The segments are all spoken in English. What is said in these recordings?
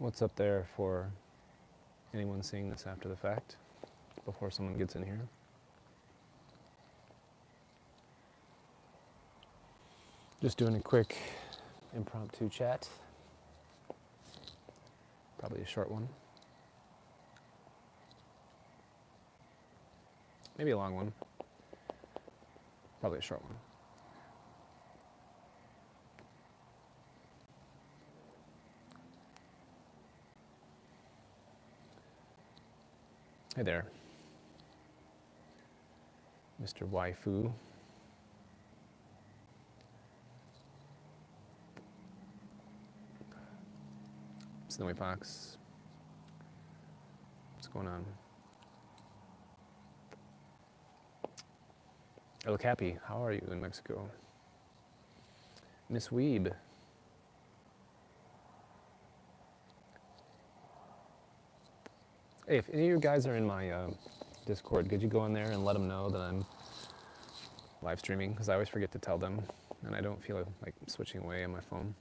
What's up there for anyone seeing this after the fact, before someone gets in here? Just doing a quick impromptu chat. Probably a short one. Maybe a long one. Probably a short one. Hey there, Mr. Waifu. Snowy Fox. What's going on? El Capi, how are you in Mexico? Miss Weeb. Hey, if any of you guys are in my Discord, could you go in there and let them know that I'm live streaming? Because I always forget to tell them, and I don't feel like switching away on my phone.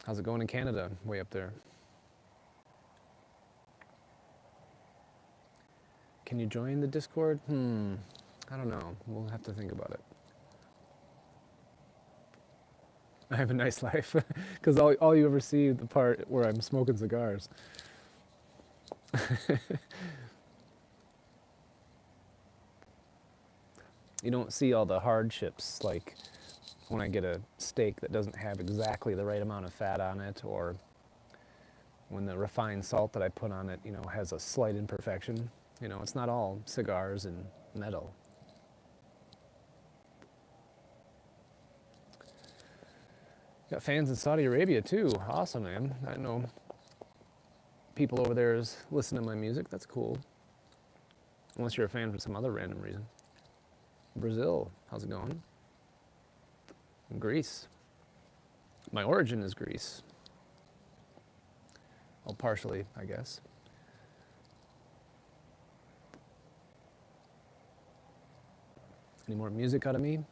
How's it going in Canada, way up there? Can you join the Discord? I don't know. We'll have to think about it. I have a nice life, because all you ever see the part where I'm smoking cigars. You don't see all the hardships, like when I get a steak that doesn't have exactly the right amount of fat on it, or when the refined salt that I put on it, has a slight imperfection. It's not all cigars and metal. Got fans in Saudi Arabia too. Awesome, man. I know people over there listen to my music. That's cool. Unless you're a fan for some other random reason. Brazil, how's it going? Greece. My origin is Greece. Well, partially, I guess. Any more music out of me?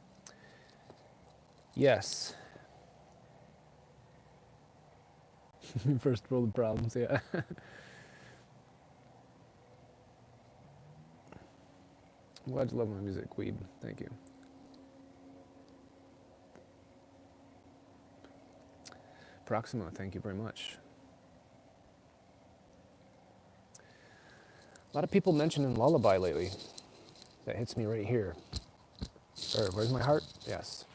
Yes. First world problems, yeah. I'm glad you love my music, Weeb. Thank you. Proxima, thank you very much. A lot of people mentioning Lullaby lately. That hits me right here. Where's my heart? Yes,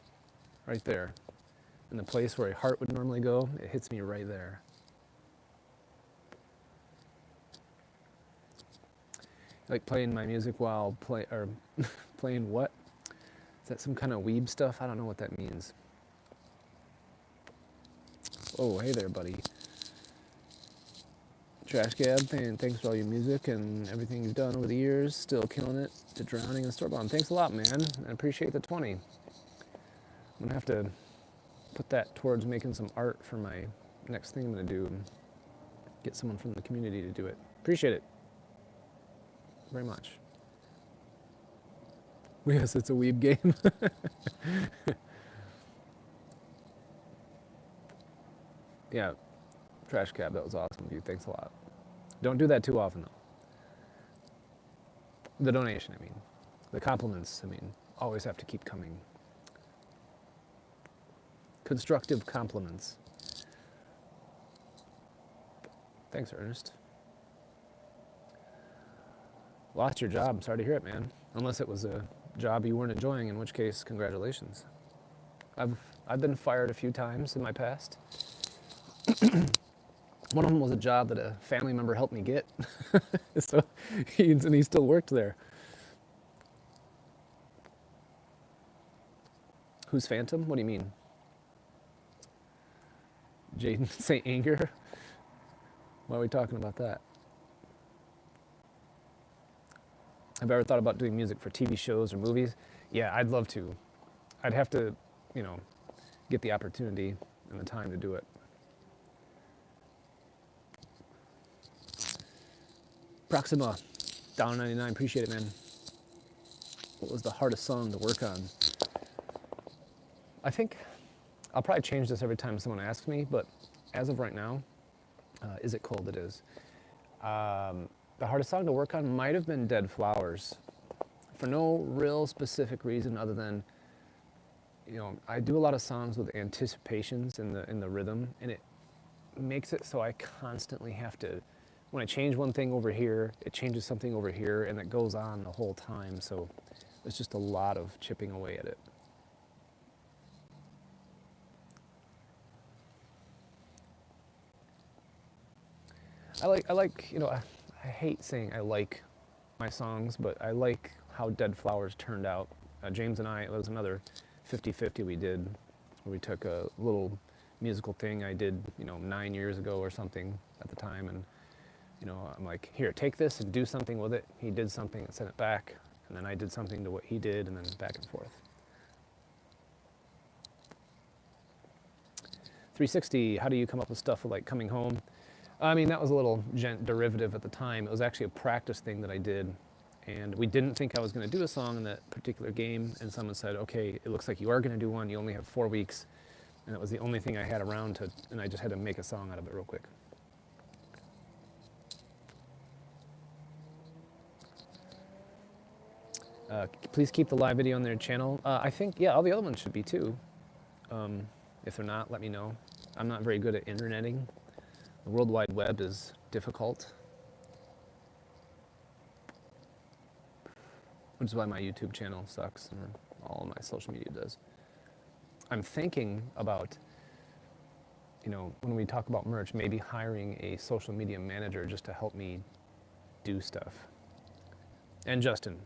right there. In the place where a heart would normally go, it hits me right there. Like playing my music while playing what? Is that some kind of weeb stuff? I don't know what that means. Oh, hey there, buddy. Trash Gab, thanks for all your music and everything you've done over the years. Still killing it to Drowning and Store Bomb. Thanks a lot, man. I appreciate the 20. I'm going to have to put that towards making some art for my next thing I'm going to do and get someone from the community to do it. Appreciate it very much. Yes, it's a weeb game. Yeah, Trash Cab, that was awesome of you. Thanks a lot. Don't do that too often, though. The donation, I mean. The compliments, always have to keep coming. Constructive compliments. Thanks, Ernest. Lost your job. Sorry to hear it, man. Unless it was a job you weren't enjoying, in which case, congratulations. I've been fired a few times in my past. One of them was a job that a family member helped me get. So he still worked there. Who's Phantom? What do you mean? Jaden St. Anger? Why are we talking about that? Have you ever thought about doing music for TV shows or movies? Yeah, I'd love to. I'd have to, get the opportunity and the time to do it. Proxima, $1.99, appreciate it, man. What was the hardest song to work on? I think I'll probably change this every time someone asks me, but as of right now, Is It Cold? It is. The hardest song to work on might have been Dead Flowers, for no real specific reason other than, I do a lot of songs with anticipations in the rhythm, and it makes it so I constantly have to, when I change one thing over here, it changes something over here, and it goes on the whole time. So it's just a lot of chipping away at it. I hate saying I like my songs, but I like how Dead Flowers turned out. James and I, it was another 50-50 we did, where we took a little musical thing I did, 9 years ago or something at the time, and, I'm like, here, take this and do something with it. He did something and sent it back, and then I did something to what he did, and then back and forth. 360, how do you come up with stuff like Coming Home? I mean, that was a little derivative at the time. It was actually a practice thing that I did, and we didn't think I was going to do a song in that particular game, and someone said, okay, it looks like you are going to do one. You only have 4 weeks, and it was the only thing I had around and I just had to make a song out of it real quick. Please keep the live video on their channel. I think, yeah, all the other ones should be too. If they're not, let me know. I'm not very good at interneting. The World Wide Web is difficult, which is why my YouTube channel sucks, and all my social media does. I'm thinking about, when we talk about merch, maybe hiring a social media manager just to help me do stuff. And Justin.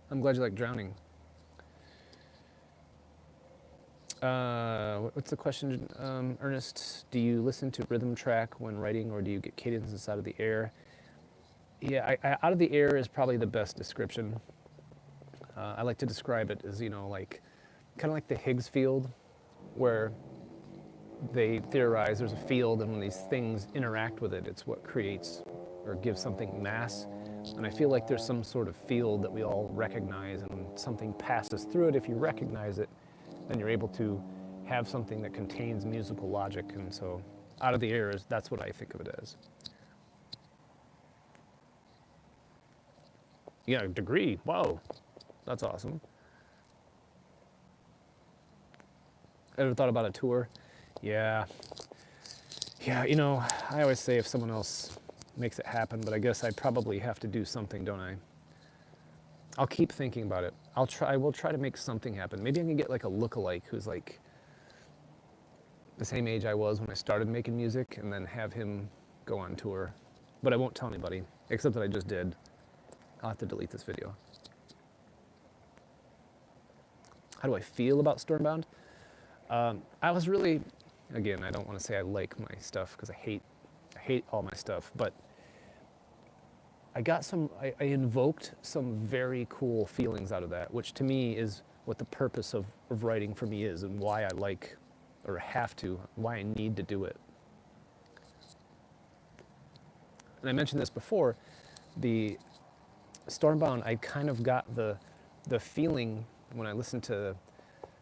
I'm glad you like drowning. What's the question, Ernest? Do you listen to rhythm track when writing, or do you get cadences out of the air? Yeah, out of the air is probably the best description. I like to describe it as, kind of like the Higgs field, where they theorize there's a field, and when these things interact with it, it's what creates or gives something mass. And I feel like there's some sort of field that we all recognize, and when something passes through it, if you recognize it, then you're able to have something that contains musical logic. And so out of the air that's what I think of it as. Yeah, a degree. Wow, that's awesome. Ever thought about a tour? Yeah, I always say if someone else makes it happen, but I guess I probably have to do something, don't I? I'll keep thinking about it. I will try to make something happen. Maybe I can get like a lookalike who's like the same age I was when I started making music, and then have him go on tour. But I won't tell anybody, except that I just did. I'll have to delete this video. How do I feel about Stormbound? I was really, again, I don't want to say I like my stuff, because I hate all my stuff, but I invoked some very cool feelings out of that, which to me is what the purpose of writing for me is, and why I like, or why I need to do it. And I mentioned this before, the Stormbound, I kind of got the feeling when I listened to,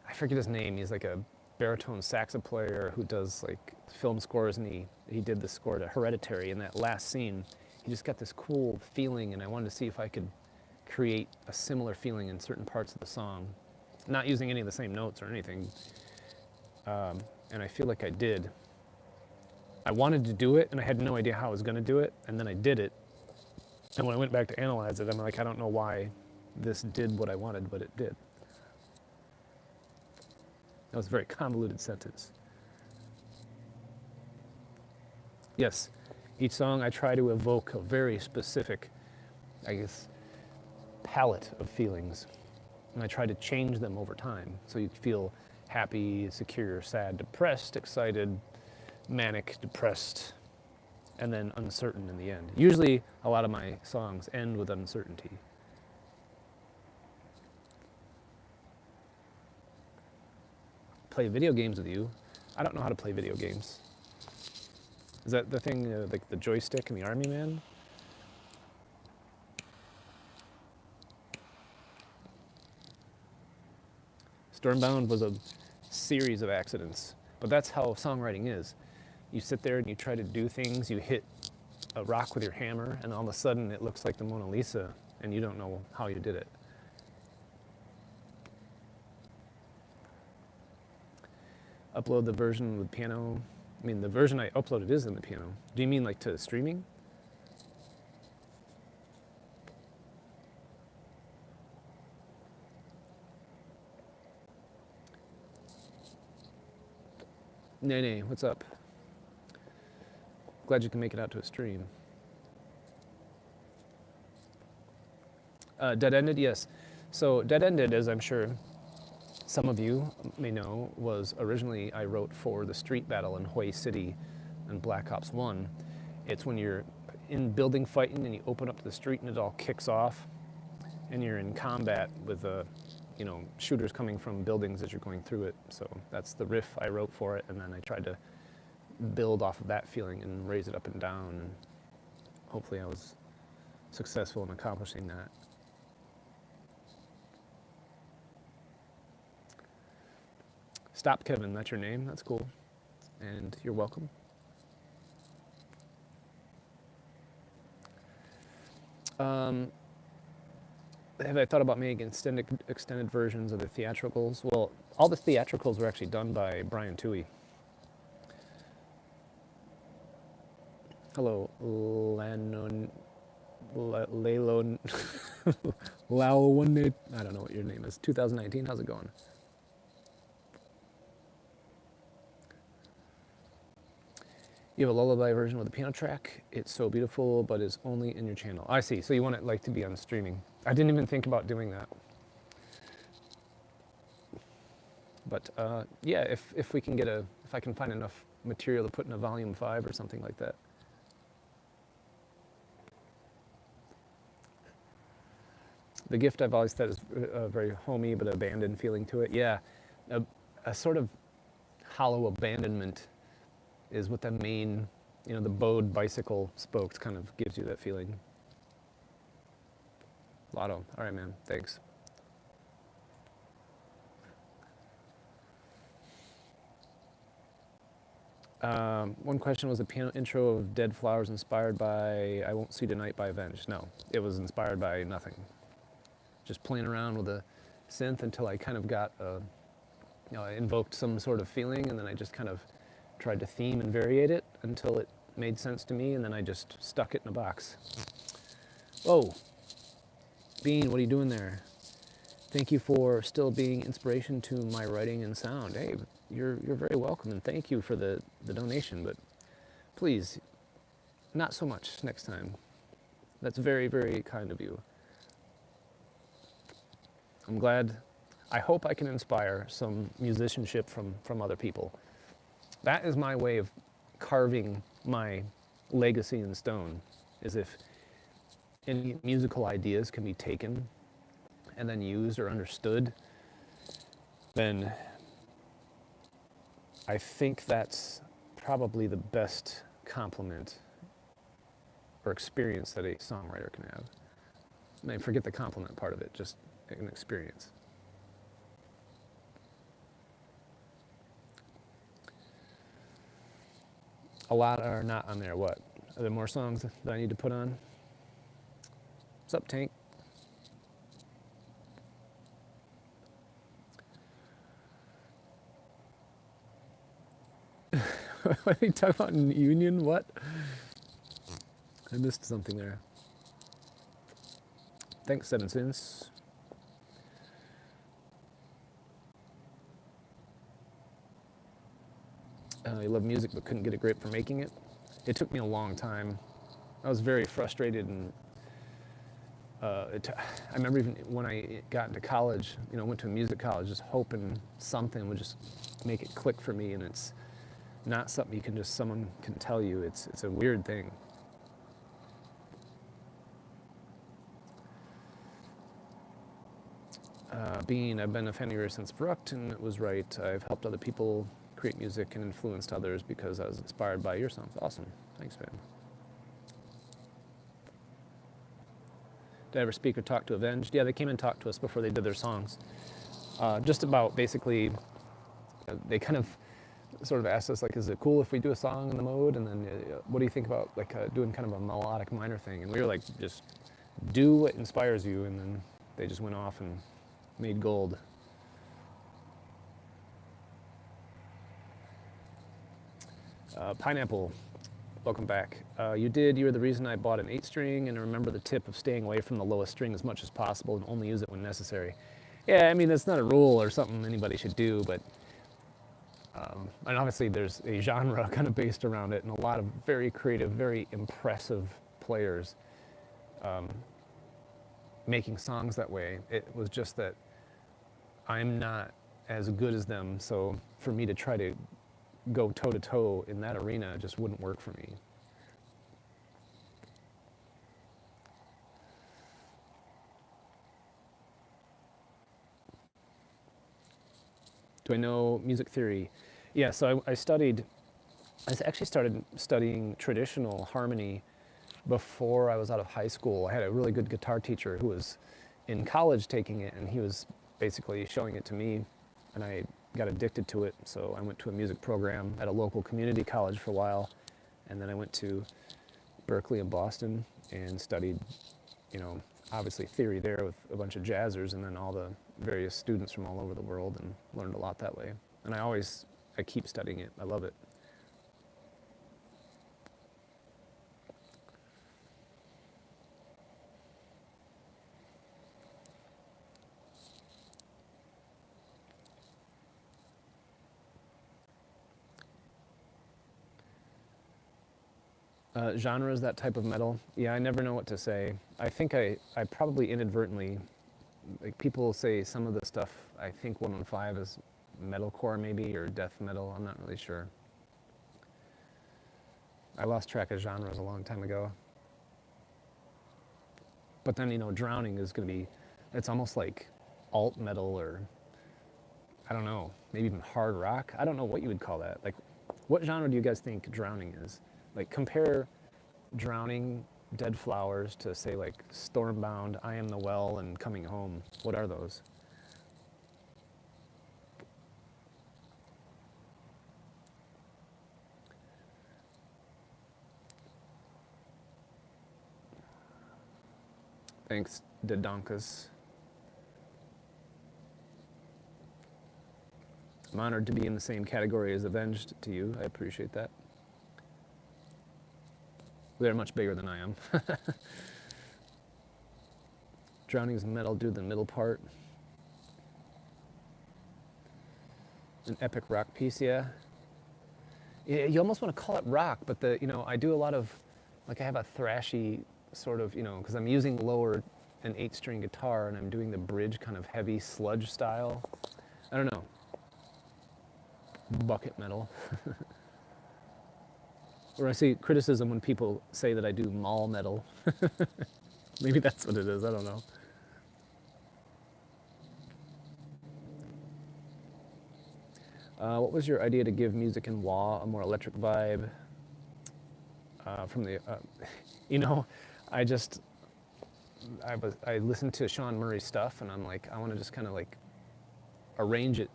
I forget his name, he's like a baritone sax player who does like film scores, and he did the score to Hereditary. In that last scene, he just got this cool feeling, and I wanted to see if I could create a similar feeling in certain parts of the song, not using any of the same notes or anything. And I feel like I did. I wanted to do it, and I had no idea how I was going to do it, and then I did it. And when I went back to analyze it, I'm like, I don't know why this did what I wanted, but it did. That was a very convoluted sentence. Yes, each song I try to evoke a very specific, palette of feelings. And I try to change them over time. So you feel happy, secure, sad, depressed, excited, manic, depressed, and then uncertain in the end. Usually a lot of my songs end with uncertainty. Play video games with you. I don't know how to play video games. Is that the thing, like the joystick in the Army Man? Stormbound was a series of accidents, but that's how songwriting is. You sit there and you try to do things, you hit a rock with your hammer, and all of a sudden it looks like the Mona Lisa, and you don't know how you did it. Upload the version with piano. I mean, the version I uploaded is in the piano. Do you mean like to streaming? Nay, what's up? Glad you can make it out to a stream. Dead Ended, yes. So Dead Ended, as I'm sure some of you may know, was originally I wrote for the street battle in Hawaii City in Black Ops 1. It's when you're in building fighting and you open up the street and it all kicks off and you're in combat with shooters coming from buildings as you're going through it. So that's the riff I wrote for it, and then I tried to build off of that feeling and raise it up and down, and hopefully I was successful in accomplishing that. Stop Kevin, that's your name, that's cool. And you're welcome. Have I thought about making extended versions of the theatricals? Well, all the theatricals were actually done by Brian Toohey. Hello, Lailon, Lailon, I don't know what your name is. 2019, how's it going? You have a lullaby version with a piano track. It's so beautiful, but is only in your channel. I see. So you want it like to be on streaming. I didn't even think about doing that. But yeah, if we can if I can find enough material to put in a volume 5 or something like that. The gift I've always thought is a very homey but abandoned feeling to it. Yeah, a sort of hollow abandonment is what the main, the bowed bicycle spokes kind of gives you that feeling. Lotto, all right, man, thanks. One question, was the piano intro of Dead Flowers inspired by I Won't See Tonight by Avenged? No, it was inspired by nothing. Just playing around with a synth until I kind of got, I invoked some sort of feeling, and then I just kind of tried to theme and variate it until it made sense to me, and then I just stuck it in a box. Whoa, Bean, what are you doing there? Thank you for still being inspiration to my writing and sound. Hey, you're very welcome, and thank you for the donation, but please, not so much next time. That's very, very kind of you. I'm glad. I hope I can inspire some musicianship from other people. That is my way of carving my legacy in stone, is if any musical ideas can be taken and then used or understood, then I think that's probably the best compliment or experience that a songwriter can have. I mean, forget the compliment part of it, just an experience. A lot are not on there. What? Are there more songs that I need to put on? What's up, Tank? What are you talking about in Union? What? I missed something there. Thanks, 7 Sins. You love music but couldn't get a grip for making it. It took me a long time. I was very frustrated, and I remember even when I got into college, went to a music college, just hoping something would just make it click for me, and it's not something someone can tell you. It's a weird thing. I've been a fan of yours since Verrucht, and it was right. I've helped other people create music and influenced others because I was inspired by your songs. Awesome. Thanks, man. Did I ever speak or talk to Avenged? Yeah, they came and talked to us before they did their songs. Just about basically, they kind of sort of asked us like, is it cool if we do a song in the mode? And then what do you think about like doing kind of a melodic minor thing? And we were like, just do what inspires you. And then they just went off and made gold. Pineapple, welcome back. You were the reason I bought an 8-string, and I remember the tip of staying away from the lowest string as much as possible and only use it when necessary. Yeah, I mean, that's not a rule or something anybody should do, but and obviously there's a genre kind of based around it, and a lot of very creative, very impressive players making songs that way. It was just that I'm not as good as them, so for me to try to go toe to toe in that arena just wouldn't work for me. Do I know music theory? Yeah, so I actually started studying traditional harmony before I was out of high school. I had a really good guitar teacher who was in college taking it, and he was basically showing it to me, and I got addicted to it. So I went to a music program at a local community college for a while, and then I went to Berkeley in Boston and studied, obviously theory there with a bunch of jazzers, and then all the various students from all over the world, and learned a lot that way. And I keep studying it. I love it. Genre is that type of metal. Yeah, I never know what to say. I think I probably inadvertently, like people say some of the stuff, I think 115 is metalcore maybe, or death metal. I'm not really sure. I lost track of genres a long time ago. But then, drowning is going to be, it's almost like alt metal, or I don't know, maybe even hard rock. I don't know what you would call that. Like, what genre do you guys think drowning is? Like, compare drowning, Dead Flowers to, say, like Stormbound, I Am the Well, and Coming Home. What are those? Thanks, Dodonkus. I'm honored to be in the same category as Avenged to you. I appreciate that. They're much bigger than I am. Drowning is metal, do the middle part. An epic rock piece, yeah. Yeah, you almost want to call it rock, but I do a lot of, like I have a thrashy sort of, because I'm using an 8-string guitar, and I'm doing the bridge kind of heavy sludge style. I don't know. Bucket metal. Or I see criticism when people say that I do mall metal. Maybe that's what it is, I don't know. What was your idea to give music in wah a more electric vibe? From the, you know, I just, I listened to Sean Murray's stuff, and I'm like, I want to just kind of like arrange it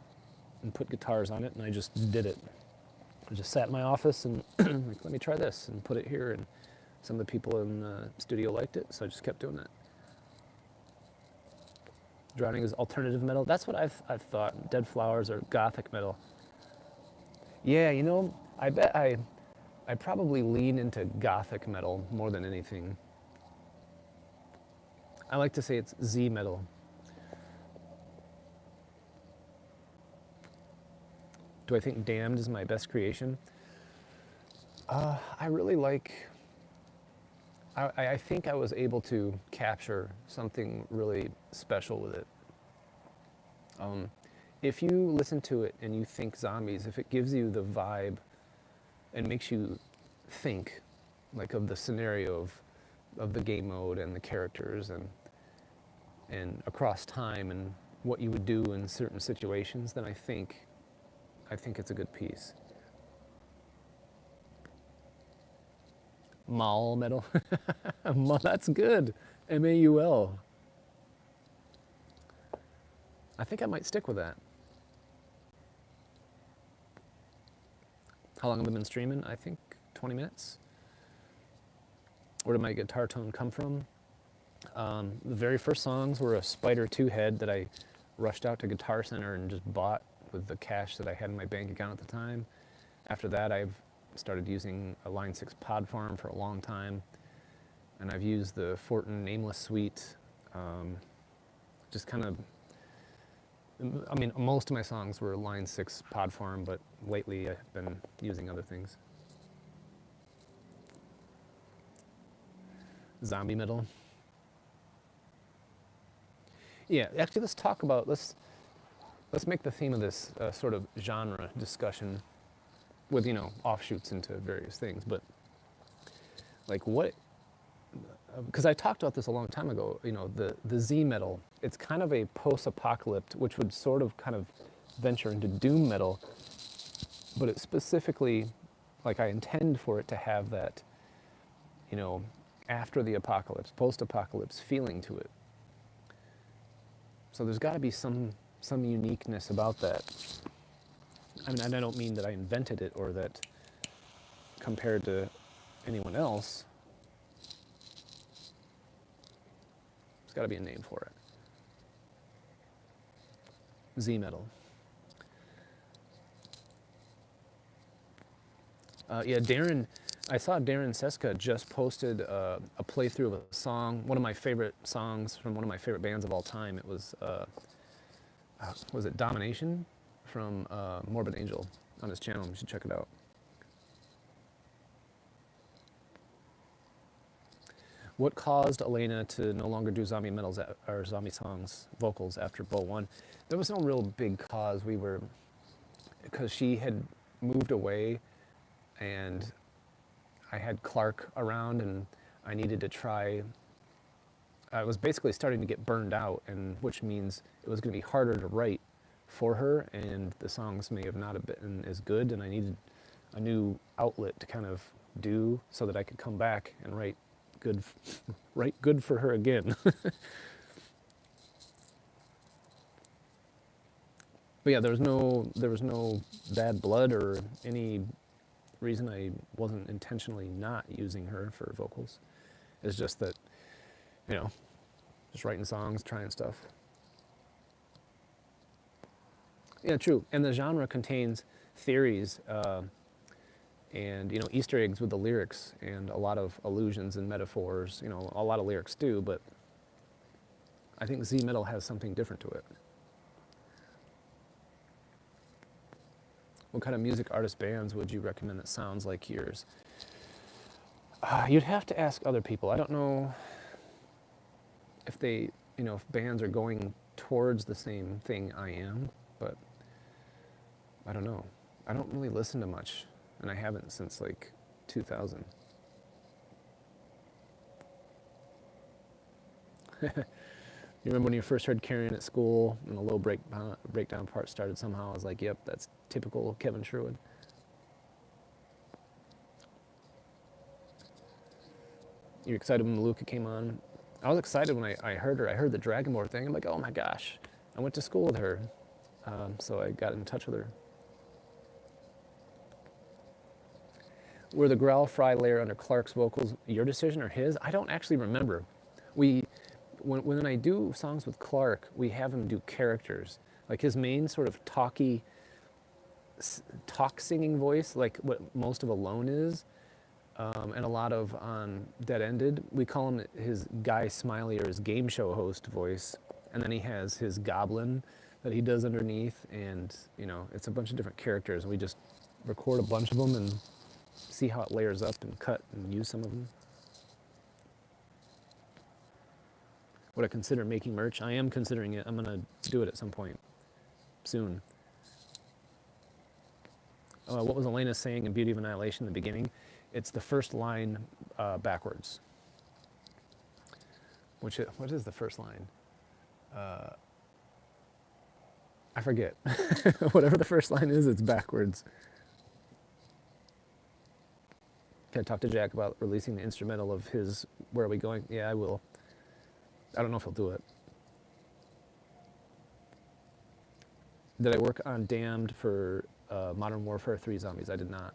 and put guitars on it, and I just did it. I just sat in my office and like, let me try this and put it here, and some of the people in the studio liked it, so I just kept doing that. Drowning is alternative metal. That's what I've thought. Dead Flowers or gothic metal. Yeah, I bet I probably lean into gothic metal more than anything. I like to say it's Z metal. Do I think Damned is my best creation? I really like. I think I was able to capture something really special with it. If you listen to it and you think zombies, if it gives you the vibe and makes you think, like, of the scenario of the game mode and the characters and across time and what you would do in certain situations, then I think it's a good piece. Maul metal. That's good. Maul. I think I might stick with that. How long have I been streaming? I think 20 minutes. Where did my guitar tone come from? The very first songs were a Spider 2 head that I rushed out to Guitar Center and just bought with the cash that I had in my bank account at the time. After that, I've started using a Line 6 pod farm for a long time. And I've used the Fortin Nameless Suite. Just kind of, I mean, most of my songs were Line 6 pod farm, but lately I've been using other things. Zombie metal. Yeah, actually, let's make the theme of this sort of genre discussion with, offshoots into various things. But like what, because I talked about this a long time ago, the Z metal, it's kind of a post-apocalypse, which would sort of kind of venture into doom metal, but it's specifically, like I intend for it to have that, after the apocalypse, post-apocalypse feeling to it. So there's got to be some uniqueness about that. I mean, and I don't mean that I invented it or that compared to anyone else. There's got to be a name for it. Z metal. Yeah, I saw Darren Seska just posted a playthrough of a song, one of my favorite songs from one of my favorite bands of all time. It was it Domination from Morbid Angel on his channel. You should check it out. What caused Elena to no longer do zombie metals or zombie songs, vocals after Bo 1? There was no real big cause. Because she had moved away and I had Clark around and I needed to try. I was basically starting to get burned out, and which means it was going to be harder to write for her, and the songs may have not have been as good, and I needed a new outlet to kind of do so that I could come back and write good for her again. But yeah, there was no bad blood or any reason I wasn't intentionally not using her for vocals. It's just that, just writing songs, trying stuff. Yeah, true. And the genre contains theories and Easter eggs with the lyrics and a lot of allusions and metaphors. A lot of lyrics do, but I think Z metal has something different to it. What kind of music, artist, bands would you recommend that sounds like yours? You'd have to ask other people. I don't know if they, if bands are going towards the same thing I am, but I don't know. I don't really listen to much, and I haven't since like 2000. You remember when you first heard Carrion at school and the low breakdown part started somehow? I was like, yep, that's typical Kevin Sherwood. You're excited when Luca came on? I was excited when I heard her. I heard the Dragonmore thing. I'm like, oh my gosh. I went to school with her. So I got in touch with her. Were the growl fry layer under Clark's vocals your decision or his? I don't actually remember. When I do songs with Clark, we have him do characters. Like his main sort of talk singing voice, like what most of Alone is, and a lot of on Dead Ended, we call him his Guy Smiley or his game show host voice. And then he has his goblin that he does underneath, and it's a bunch of different characters. We just record a bunch of them and see how it layers up and cut and use some of them. Would I consider making merch? I am considering it. I'm going to do it at some point soon. What was Elena saying in Beauty of Annihilation in the beginning? It's the first line backwards. What is the first line? I forget. Whatever the first line is, it's backwards. Can I talk to Jack about releasing the instrumental of his Where Are We Going? Yeah, I will. I don't know if he'll do it. Did I work on Damned for Modern Warfare 3 Zombies? I did not.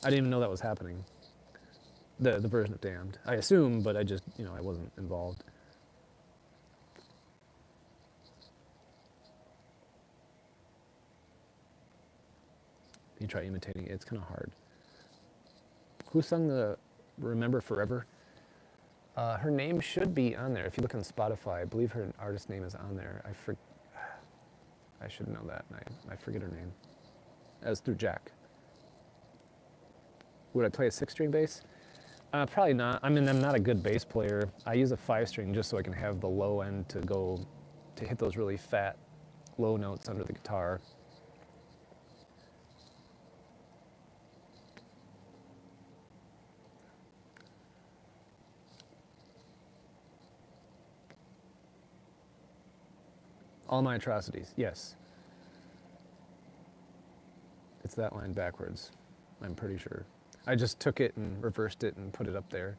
I didn't even know that was happening. The version of Damned. I assume, but I just, I wasn't involved. You try imitating it, it's kind of hard. Who sung the Remember Forever? Her name should be on there. If you look on Spotify, I believe her artist name is on there. I should know that. I forget her name. As through Jack. Would I play a 6-string bass? Probably not. I mean, I'm not a good bass player. I use a 5-string just so I can have the low end to hit those really fat, low notes under the guitar. All My Atrocities, yes. It's that line backwards, I'm pretty sure. I just took it and reversed it and put it up there,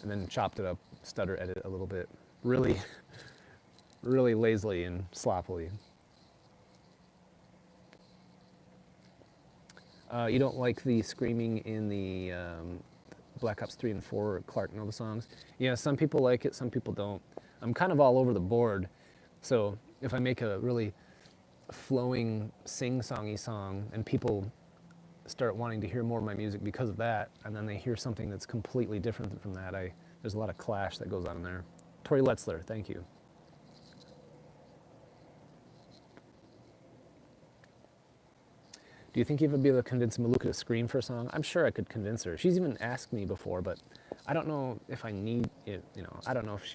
and then chopped it up, stutter edit a little bit. Really, really lazily and sloppily. You don't like the screaming in the Black Ops 3 and 4 Clark Nova songs? Yeah, some people like it, some people don't. I'm kind of all over the board. So if I make a really flowing sing-songy song and people start wanting to hear more of my music because of that, and then they hear something that's completely different from that, there's a lot of clash that goes on in there. Tori Letzler, thank you. Do you think you would be able to convince Maluka to scream for a song? I'm sure I could convince her. She's even asked me before, but I don't know if I need it, I don't know if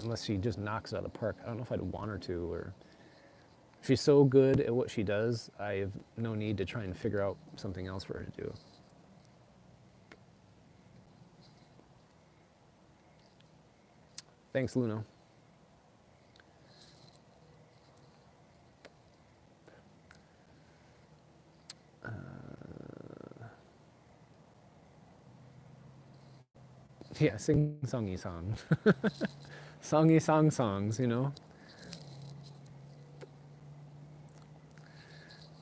unless she just knocks it out of the park, I don't know if I'd want her to, or she's so good at what she does, I have no need to try and figure out something else for her to do. Thanks, Luno. Yeah, sing songy songs. Songy songs,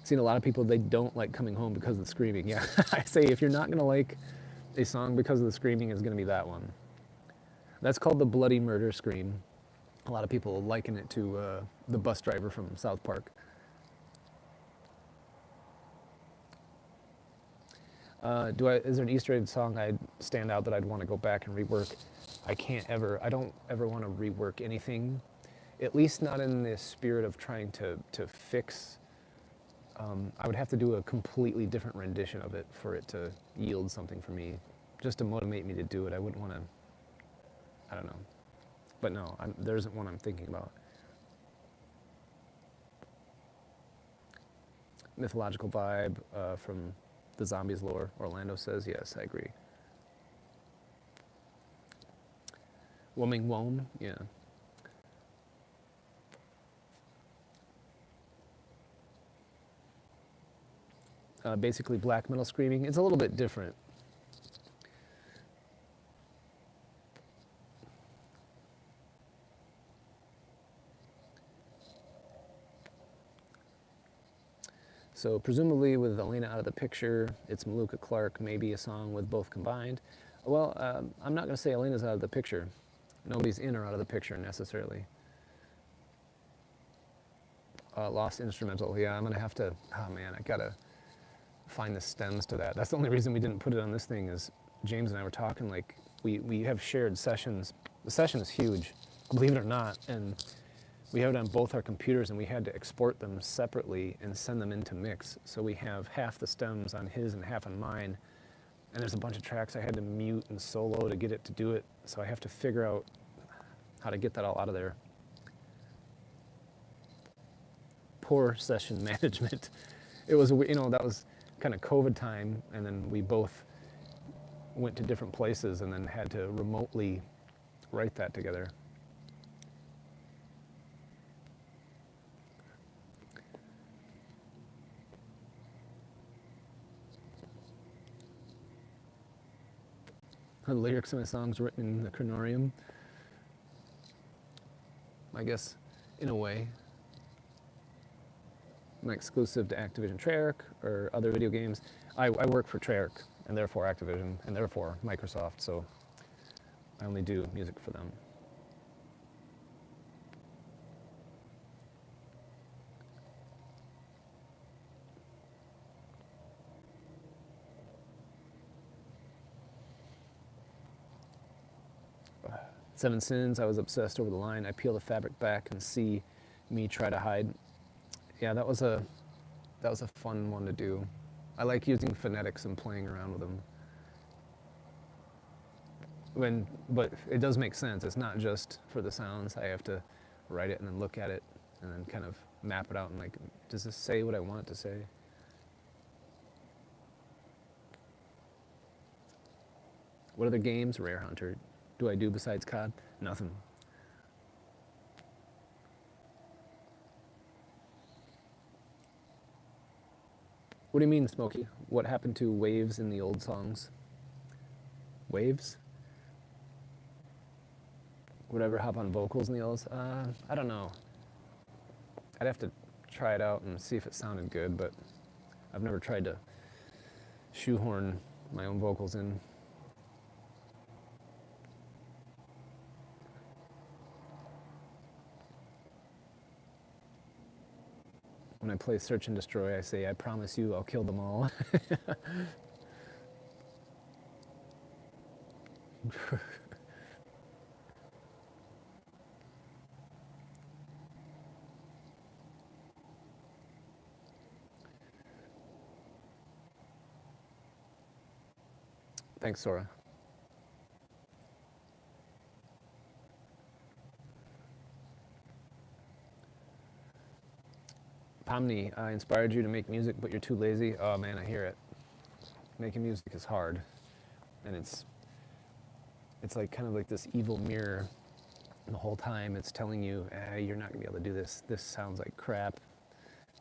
Seen a lot of people, they don't like coming home because of the screaming. Yeah, I say if you're not going to like a song because of the screaming, it's going to be that one. That's called the bloody murder scream. A lot of people liken it to the bus driver from South Park. Is there an Easter egg song I'd stand out that I'd want to go back and rework? I don't ever want to rework anything, at least not in the spirit of trying to fix. I would have to do a completely different rendition of it for it to yield something for me, just to motivate me to do it. I wouldn't want to, I don't know. But no, there isn't one I'm thinking about. Mythological vibe from the Zombies lore, Orlando says. Yes, I agree. Woming Wom, yeah. Basically black metal screaming. It's a little bit different. So presumably with Elena out of the picture, it's Maluka Clark, maybe a song with both combined. Well, I'm not going to say Elena's out of the picture. Nobody's in or out of the picture necessarily. Lost instrumental, yeah, I'm going to have to, oh man, I got to find the stems to that. That's the only reason we didn't put it on this thing is James and I were talking, like, we have shared sessions. The session is huge, believe it or not, and we have it on both our computers, and we had to export them separately and send them into mix. So we have half the stems on his and half on mine, and there's a bunch of tracks I had to mute and solo to get it to do it, so I have to figure out how to get that all out of there. Poor session management. It was, that was kind of COVID time, and then we both went to different places and then had to remotely write that together. The lyrics of my songs written in the Cronorium, I guess, in a way. I'm exclusive to Activision Treyarch or other video games. I work for Treyarch and therefore Activision and therefore Microsoft, so I only do music for them. Seven Sins, I was obsessed over the line. I peel the fabric back and see me try to hide. Yeah, that was a fun one to do. I like using phonetics and playing around with them. But it does make sense. It's not just for the sounds. I have to write it and then look at it and then kind of map it out and like, does this say what I want it to say? What other games, Rare Hunter, do I do besides COD? Nothing. What do you mean, Smokey? What happened to waves in the old songs? Waves? Would I ever hop on vocals in the olds? I don't know. I'd have to try it out and see if it sounded good, but I've never tried to shoehorn my own vocals in. When I play Search and Destroy, I say, I promise you I'll kill them all. Thanks, Sora. Pomni, I inspired you to make music, but you're too lazy. Oh man, I hear it. Making music is hard, and it's like kind of like this evil mirror. The whole time it's telling you, you're not gonna be able to do this. This sounds like crap.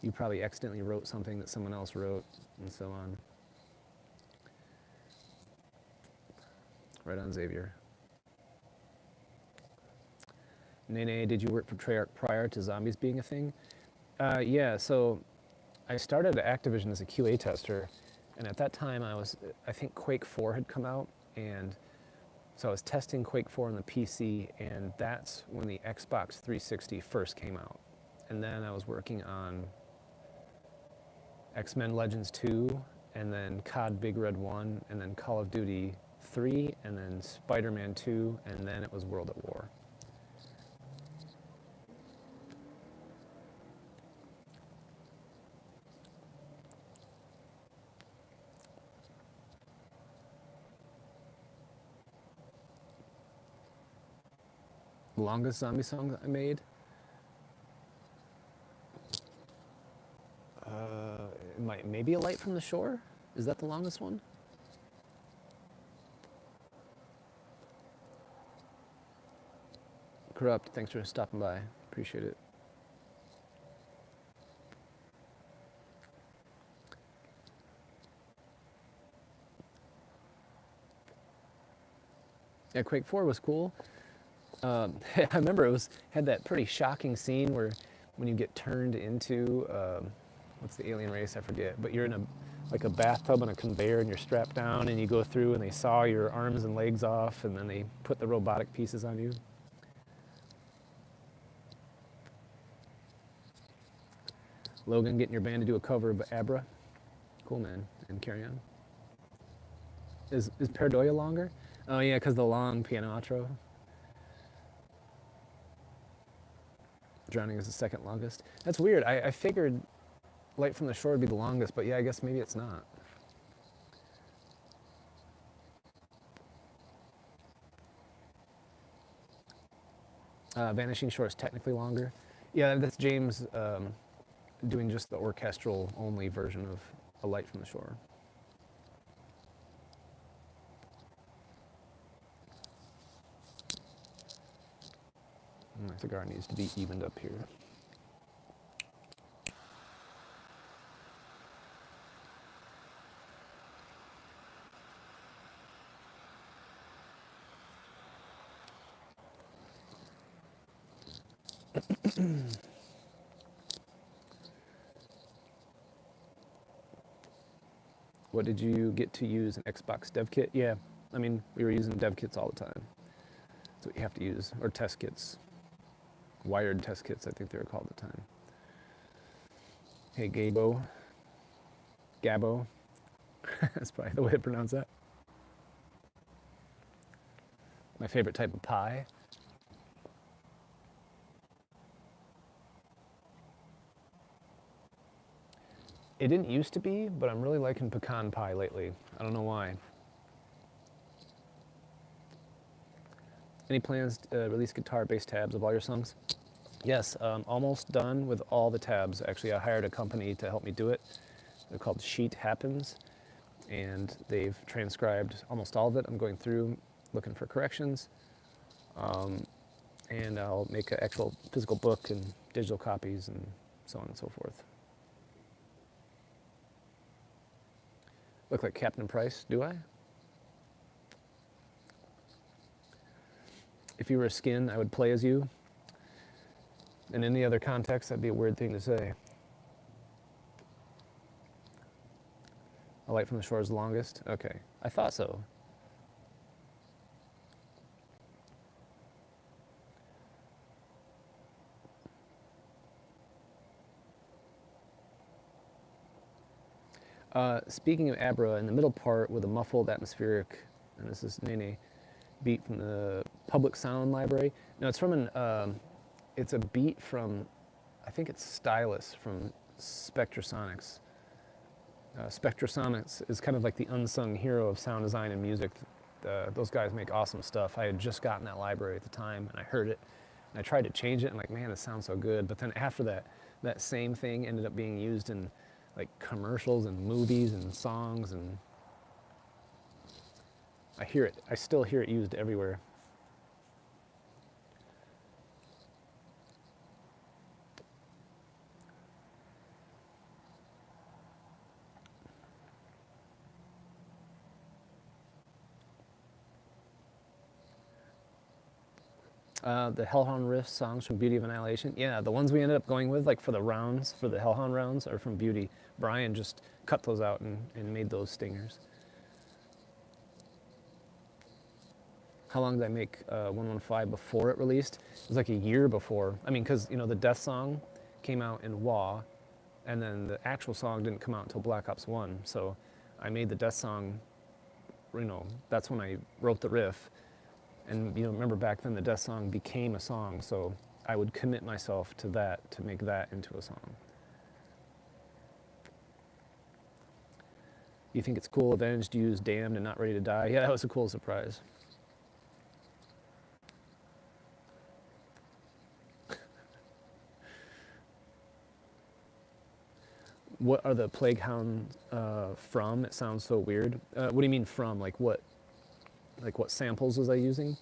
You probably accidentally wrote something that someone else wrote, and so on. Right on, Xavier. Nene, did you work for Treyarch prior to zombies being a thing? Yeah, so I started at Activision as a QA tester, and at that time I think Quake 4 had come out, and so I was testing Quake 4 on the PC, and that's when the Xbox 360 first came out. And then I was working on X-Men Legends 2, and then COD Big Red 1, and then Call of Duty 3, and then Spider-Man 2, and then it was World at War. The longest zombie song that I made? Maybe A Light from the Shore? Is that the longest one? Corrupt, thanks for stopping by. Appreciate it. Yeah, Quake 4 was cool. I remember had that pretty shocking scene where when you get turned into, what's the alien race, I forget, but you're in a bathtub on a conveyor and you're strapped down and you go through and they saw your arms and legs off and then they put the robotic pieces on you. Logan getting your band to do a cover of Abra. Cool, man. And carry on. Is Paradoia longer? Oh yeah, because the long piano outro. Drowning is the second longest. That's weird. I figured Light from the Shore would be the longest, but yeah, I guess maybe it's not. Vanishing Shore is technically longer. Yeah, that's James doing just the orchestral only version of A Light from the Shore. My cigar needs to be evened up here. What did you get to use an Xbox dev kit? Yeah, I mean, we were using dev kits all the time. That's what you have to use, or test kits. Wired test kits, I think they were called at the time. Hey, Gabo. That's probably the way to pronounce that. My favorite type of pie. It didn't used to be, but I'm really liking pecan pie lately. I don't know why. Any plans to release guitar-based tabs of all your songs? Yes, almost done with all the tabs. Actually, I hired a company to help me do it. They're called Sheet Happens, and they've transcribed almost all of it. I'm going through, looking for corrections, and I'll make an actual physical book and digital copies and so on and so forth. Look like Captain Price, do I? If you were a skin, I would play as you. In any other context, that'd be a weird thing to say. A light from the shore is the longest? Okay, I thought so. Speaking of Abra, in the middle part with a muffled atmospheric, and this is Nene, beat from the Public Sound Library. No, it's from it's a beat from, I think it's Stylus from Spectrasonics. Spectrasonics is kind of like the unsung hero of sound design and music. Those guys make awesome stuff. I had just gotten that library at the time, and I heard it, and I tried to change it, and like, man, it sounds so good. But then after that, that same thing ended up being used in like commercials and movies and songs, and I hear it. I still hear it used everywhere. The Hellhound Riff songs from Beauty of Annihilation. Yeah, the ones we ended up going with, like for the rounds, for the Hellhound rounds, are from Beauty. Brian just cut those out and made those stingers. How long did I make 115 before it released? It was like a year before. I mean, because, you know, the Death song came out in WA, and then the actual song didn't come out until Black Ops 1. So I made the Death song, you know, that's when I wrote the riff. And, you know, remember back then the Death song became a song, so I would commit myself to that, to make that into a song. You think it's cool Avenged used Damned and Not Ready to Die? Yeah, that was a cool surprise. What are the Plague Hounds from? It sounds so weird. What do you mean from? Like what samples was I using?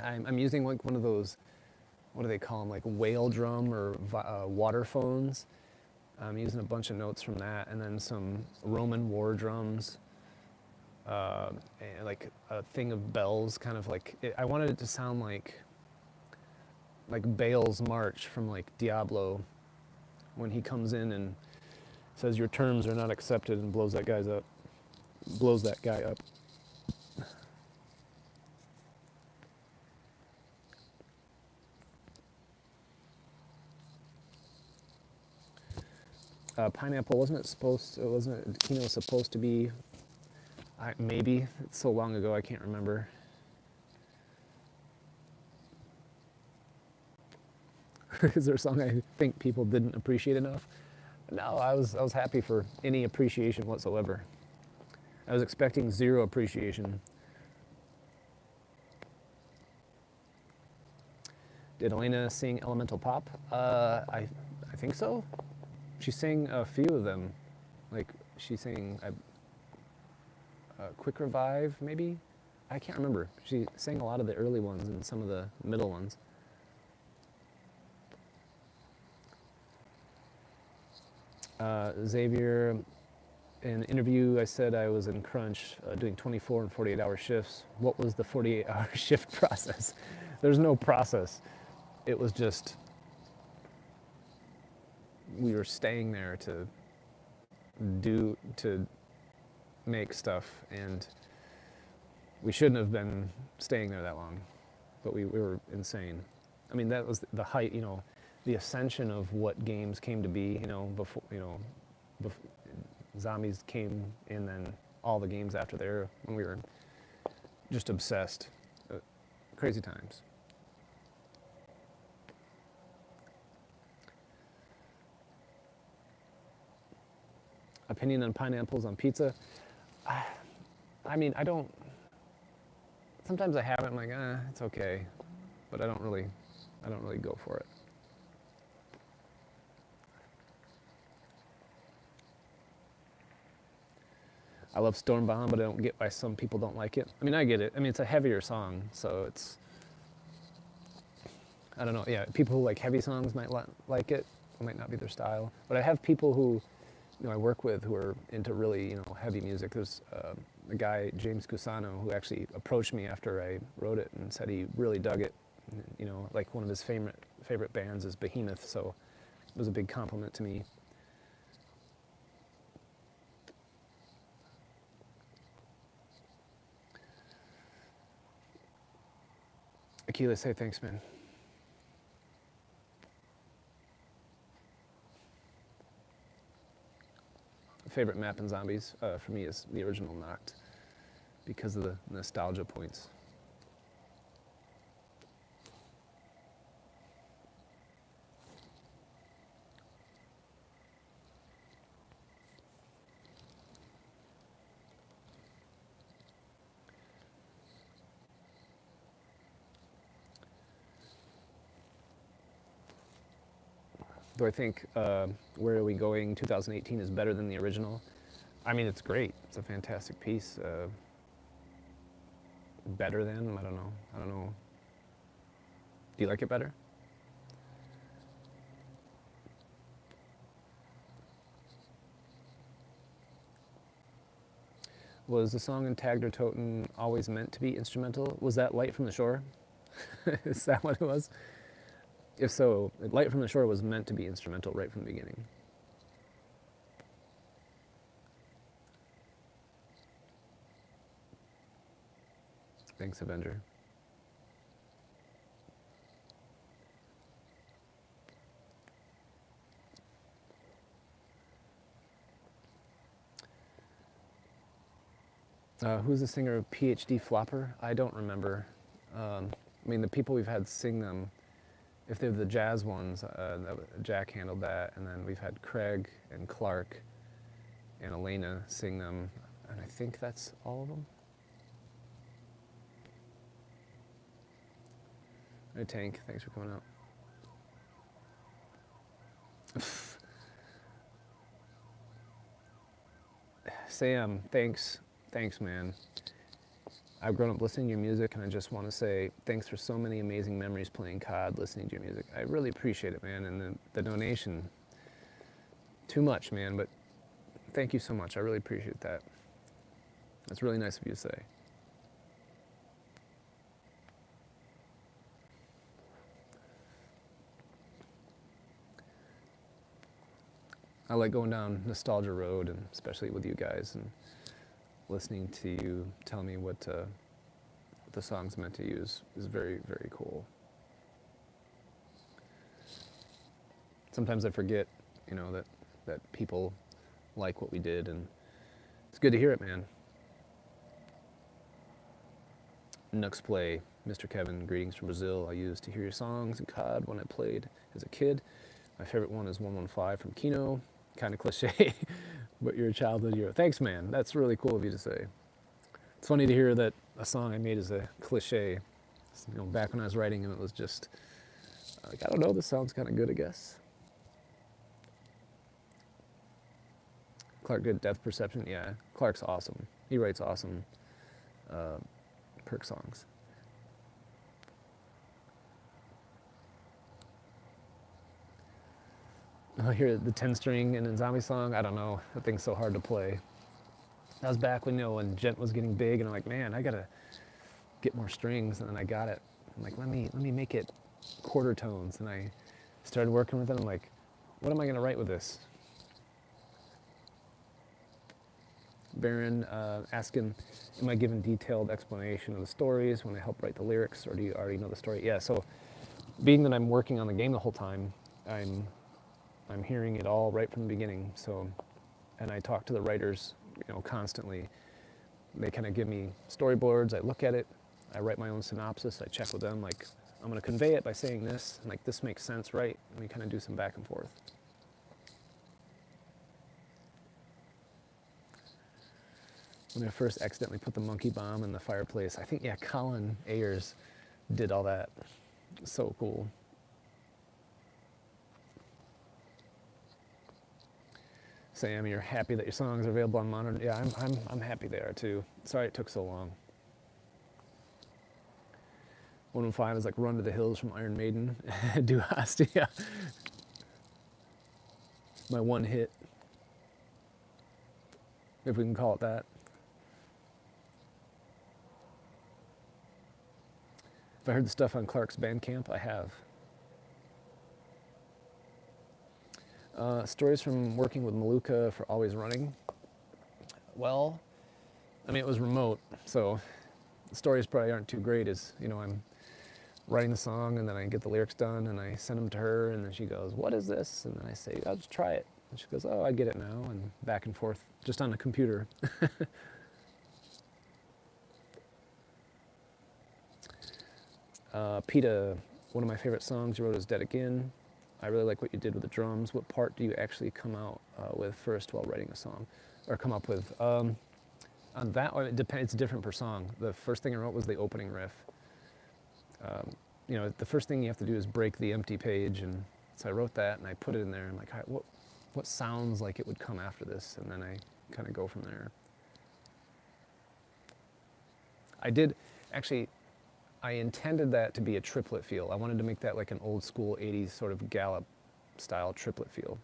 I'm using like one of those, what do they call them? Like whale drum or water phones. I'm using a bunch of notes from that, and then some Roman war drums, and like a thing of bells, kind of like, I wanted it to sound like Baal's March from like Diablo, when he comes in and says your terms are not accepted and blows that guy up. Pineapple, wasn't Kino supposed to be, maybe, it's so long ago I can't remember. Is there a song I think people didn't appreciate enough? No, I was happy for any appreciation whatsoever. I was expecting zero appreciation. Did Elena sing Elemental Pop? I think so. She sang a few of them. Like, she sang Quick Revive, maybe? I can't remember. She sang a lot of the early ones and some of the middle ones. Xavier, in an interview, I said I was in crunch, doing 24 and 48-hour shifts. What was the 48-hour shift process? There's no process. It was just, we were staying there to make stuff, and we shouldn't have been staying there that long, but we were insane. I mean, that was the height, the ascension of what games came to be, before, zombies came in, then all the games after there, when we were just obsessed. Crazy times. Opinion on pineapples on pizza? I mean, I don't. Sometimes I have it. I'm like, it's okay, but I don't really go for it. I love Stormbound, but I don't get why some people don't like it. I mean, I get it. I mean, it's a heavier song, so it's. I don't know. Yeah, people who like heavy songs might like it. It might not be their style. But I have people who, I work with who are into really, heavy music. There's a guy, James Cusano, who actually approached me after I wrote it and said he really dug it. Like one of his favorite bands is Behemoth, so it was a big compliment to me. Akila, say thanks, man. Favorite map in Zombies for me is the original Noct because of the nostalgia points. Do I think Where Are We Going 2018 is better than the original? I mean, it's great. It's a fantastic piece. Better than? I don't know. Do you like it better? Was the song in Tagged or Toten always meant to be instrumental? Was that Light from the Shore? Is that what it was? If so, Light from the Shore was meant to be instrumental right from the beginning. Thanks, Avenger. Who's the singer of PhD Flopper? I don't remember. I mean, the people we've had sing them, if they're the jazz ones, Jack handled that, and then we've had Craig and Clark and Elena sing them, and I think that's all of them. Hey, Tank, thanks for coming out. Sam, thanks, man. I've grown up listening to your music, and I just want to say thanks for so many amazing memories playing COD, listening to your music. I really appreciate it, man, and the donation, too much, man, but thank you so much. I really appreciate that. That's really nice of you to say. I like going down nostalgia road, and especially with you guys, and listening to you tell me what the song's meant to use is very, very cool. Sometimes I forget, that people like what we did, and it's good to hear it, man. Nux Play, Mr. Kevin, greetings from Brazil. I used to hear your songs in COD when I played as a kid. My favorite one is 115 from Kino. Kind of cliche, but your childhood hero. Thanks, man. That's really cool of you to say. It's funny to hear that a song I made is a cliche. Back when I was writing, and it was just like, I don't know, this sounds kind of good, I guess. Clark did Death Perception. Yeah, Clark's awesome. He writes awesome perk songs. I hear the 10-string in a zombie song. I don't know. That thing's so hard to play. That was back when Gent was getting big, and I'm like, man, I gotta get more strings, and then I got it. I'm like, let me make it quarter tones, and I started working with it. I'm like, what am I gonna write with this? Baron asking, am I giving detailed explanation of the stories when I help write the lyrics, or do you already know the story? Yeah, so being that I'm working on the game the whole time, I'm hearing it all right from the beginning. So, and I talk to the writers, constantly. They kind of give me storyboards. I look at it. I write my own synopsis. I check with them, like, I'm going to convey it by saying this, and like, this makes sense, right? And we kind of do some back and forth. When I first accidentally put the monkey bomb in the fireplace, I think, yeah, Colin Ayers did all that. So cool. Sam, you're happy that your songs are available on Monitor? Yeah, I'm happy they are too. Sorry it took so long. 115 is like Run to the Hills from Iron Maiden. Du hast, yeah. My one hit, if we can call it that. If I heard the stuff on Clark's Bandcamp, I have. Stories from working with Maluka for Always Running. Well, I mean, it was remote, so the stories probably aren't too great. I'm writing the song, and then I get the lyrics done, and I send them to her, and then she goes, what is this? And then I say, I'll just try it. And she goes, oh, I get it now, and back and forth, just on the computer. PETA, one of my favorite songs you wrote is Dead Again. I really like what you did with the drums. What part do you actually come out with first while writing a song? Or come up with? On that one, it depends. It's different per song. The first thing I wrote was the opening riff. The first thing you have to do is break the empty page, and so I wrote that, and I put it in there. I'm like, what sounds like it would come after this? And then I kind of go from there. I intended that to be a triplet feel. I wanted to make that like an old school 80s sort of Gallup style triplet feel.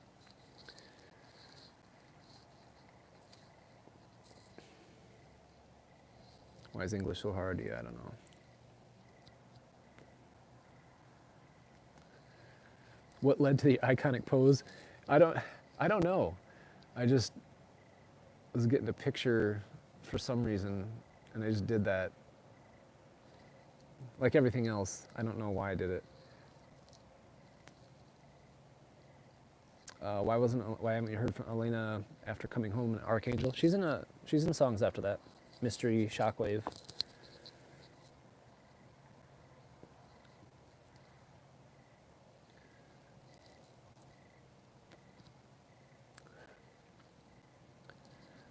Why is English so hard? Yeah, I don't know. What led to the iconic pose? I don't know. I just was getting a picture for some reason, and I just did that. Like everything else, I don't know why I did it. Why haven't you heard from Elena after coming home in Archangel? She's in songs after that. Mystery, Shockwave.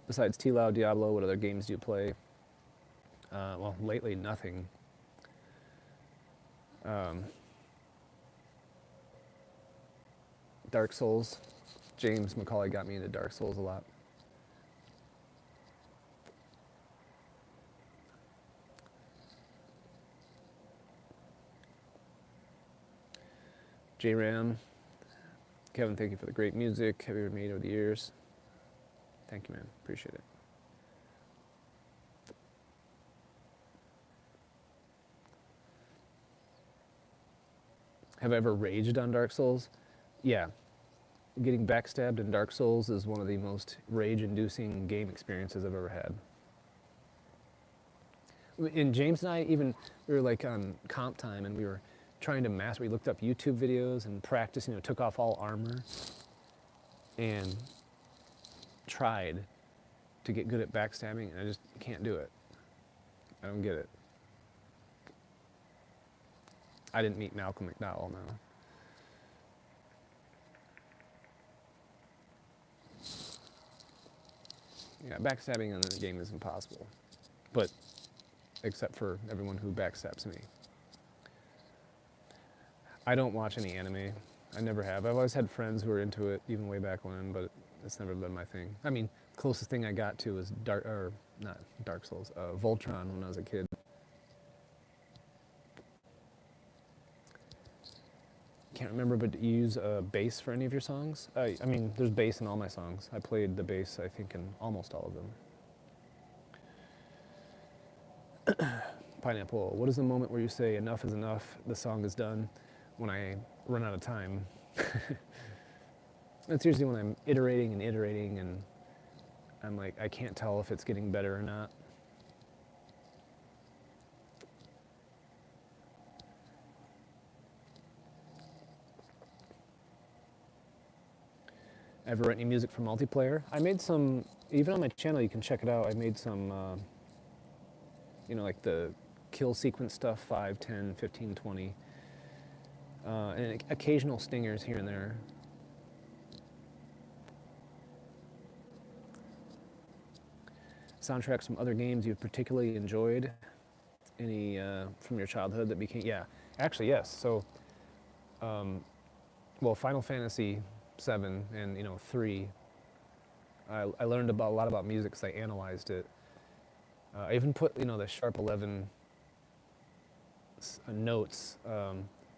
Besides T-Lao, Diablo, what other games do you play? Well, lately nothing. Dark Souls. James McCauley got me into Dark Souls a lot. J-Ram. Kevin, thank you for the great music. Have you ever made over the years? Thank you, man. Appreciate it. Have I ever raged on Dark Souls? Yeah. Getting backstabbed in Dark Souls is one of the most rage-inducing game experiences I've ever had. And James and I, we were like on comp time, and we were trying to master. We looked up YouTube videos and practiced, took off all armor and tried to get good at backstabbing, and I just can't do it. I don't get it. I didn't meet Malcolm McDowell, no. Yeah, backstabbing in the game is impossible. But, except for everyone who backstabs me. I don't watch any anime. I never have. I've always had friends who were into it, even way back when, but it's never been my thing. I mean, closest thing I got to was Dark Souls, Voltron when I was a kid. Can't remember, but do you use bass for any of your songs? I mean, there's bass in all my songs. I played the bass, I think, in almost all of them. Pineapple, what is the moment where you say enough is enough, the song is done, when I run out of time? That's usually when I'm iterating and I'm like, I can't tell if it's getting better or not. Ever write any music for multiplayer? I made some, even on my channel, you can check it out. I made some, like the kill sequence stuff, 5, 10, 15, 20. And occasional stingers here and there. Soundtracks from other games you've particularly enjoyed? Any from your childhood that became, yeah. Actually, yes. So, well, Final Fantasy 7 and, 3, I learned a lot about music because I analyzed it. I even put, the sharp 11 notes,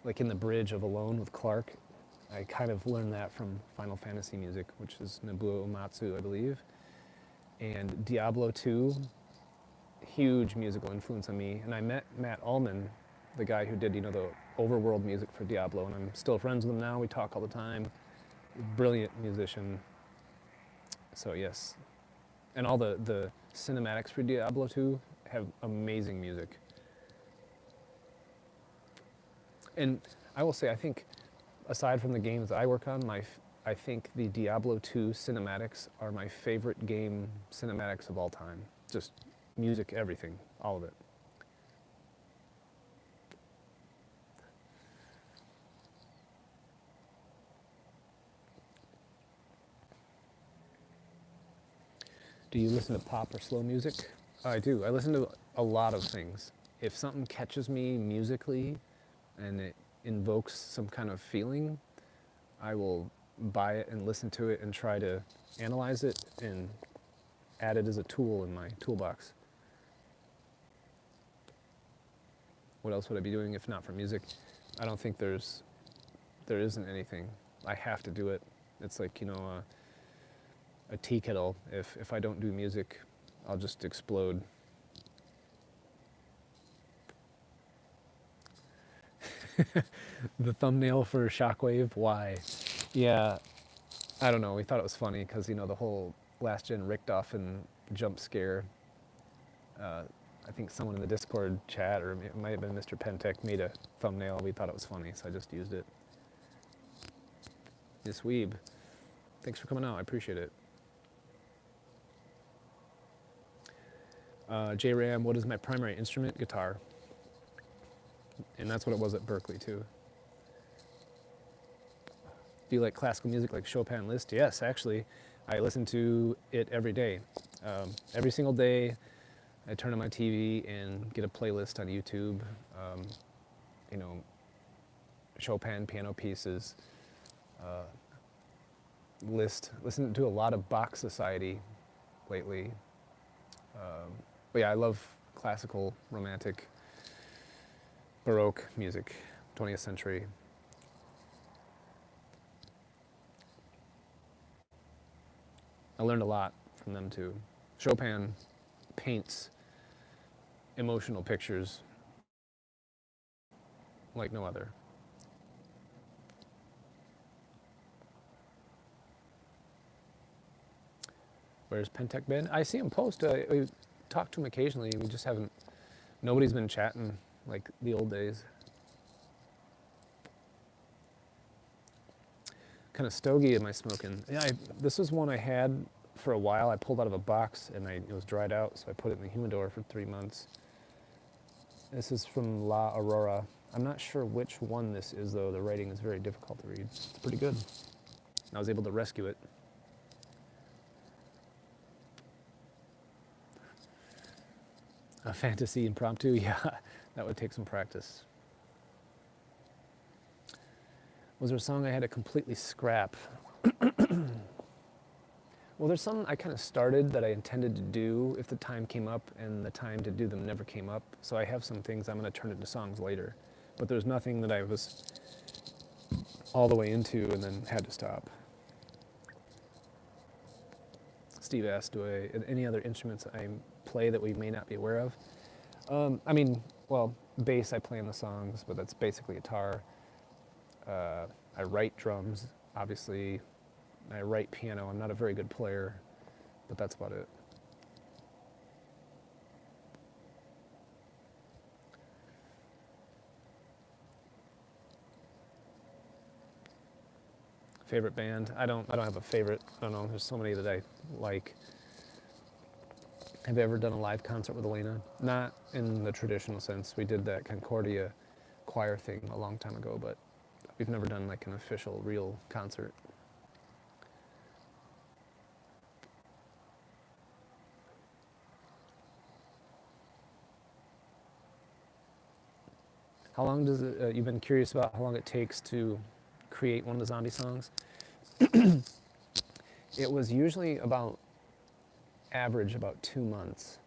like in the bridge of Alone with Clark. I kind of learned that from Final Fantasy music, which is Nobuo Uematsu, I believe. And Diablo 2, huge musical influence on me. And I met Matt Ullman, the guy who did, the overworld music for Diablo, and I'm still friends with him now. We talk all the time. Brilliant musician. So yes. And all the cinematics for Diablo 2 have amazing music. And I will say, I think, aside from the games I work on, I think the Diablo 2 cinematics are my favorite game cinematics of all time. Just music, everything, all of it. Do you listen to pop or slow music? I do. I listen to a lot of things. If something catches me musically and it invokes some kind of feeling, I will buy it and listen to it and try to analyze it and add it as a tool in my toolbox. What else would I be doing if not for music? I don't think there isn't anything. I have to do it. It's like, a tea kettle. If I don't do music, I'll just explode. The thumbnail for Shockwave, why? Yeah, I don't know. We thought it was funny because, the whole last gen Richtofen jump scare. I think someone in the Discord chat, or it might have been Mr. Pentek, made a thumbnail. We thought it was funny, so I just used it. Miss Weeb, thanks for coming out. I appreciate it. J-Ram, what is my primary instrument? Guitar. And that's what it was at Berkeley, too. Do you like classical music like Chopin, Liszt? Yes, actually. I listen to it every day. Every single day, I turn on my TV and get a playlist on YouTube. Chopin piano pieces. Listen to a lot of Bach Society lately. But yeah, I love classical, romantic, Baroque music, 20th century. I learned a lot from them too. Chopin paints emotional pictures like no other. Where's Pentek been? I see him post. We talk to him occasionally. We just haven't. Nobody's been chatting like the old days. Kind of stogie am I smoking? Yeah, this is one I had for a while. I pulled out of a box and it was dried out, so I put it in the humidor for 3 months. This is from La Aurora. I'm not sure which one this is, though. The writing is very difficult to read. It's pretty good. I was able to rescue it. A fantasy impromptu? Yeah, that would take some practice. Was there a song I had to completely scrap? Well, there's some I kind of started that I intended to do if the time came up, and the time to do them never came up. So I have some things I'm going to turn into songs later. But there's nothing that I was all the way into and then had to stop. Steve asked, do I any other instruments I play that we may not be aware of? Well, bass I play in the songs, but that's basically guitar. I write drums, obviously. I write piano. I'm not a very good player, but that's about it. Favorite band? I don't have a favorite. I don't know. There's so many that I like. Have you ever done a live concert with Elena? Not in the traditional sense. We did that Concordia choir thing a long time ago, but we've never done like an official, real concert. How long does it, you've been curious about how long it takes to create one of the zombie songs? It was usually about average about 2 months,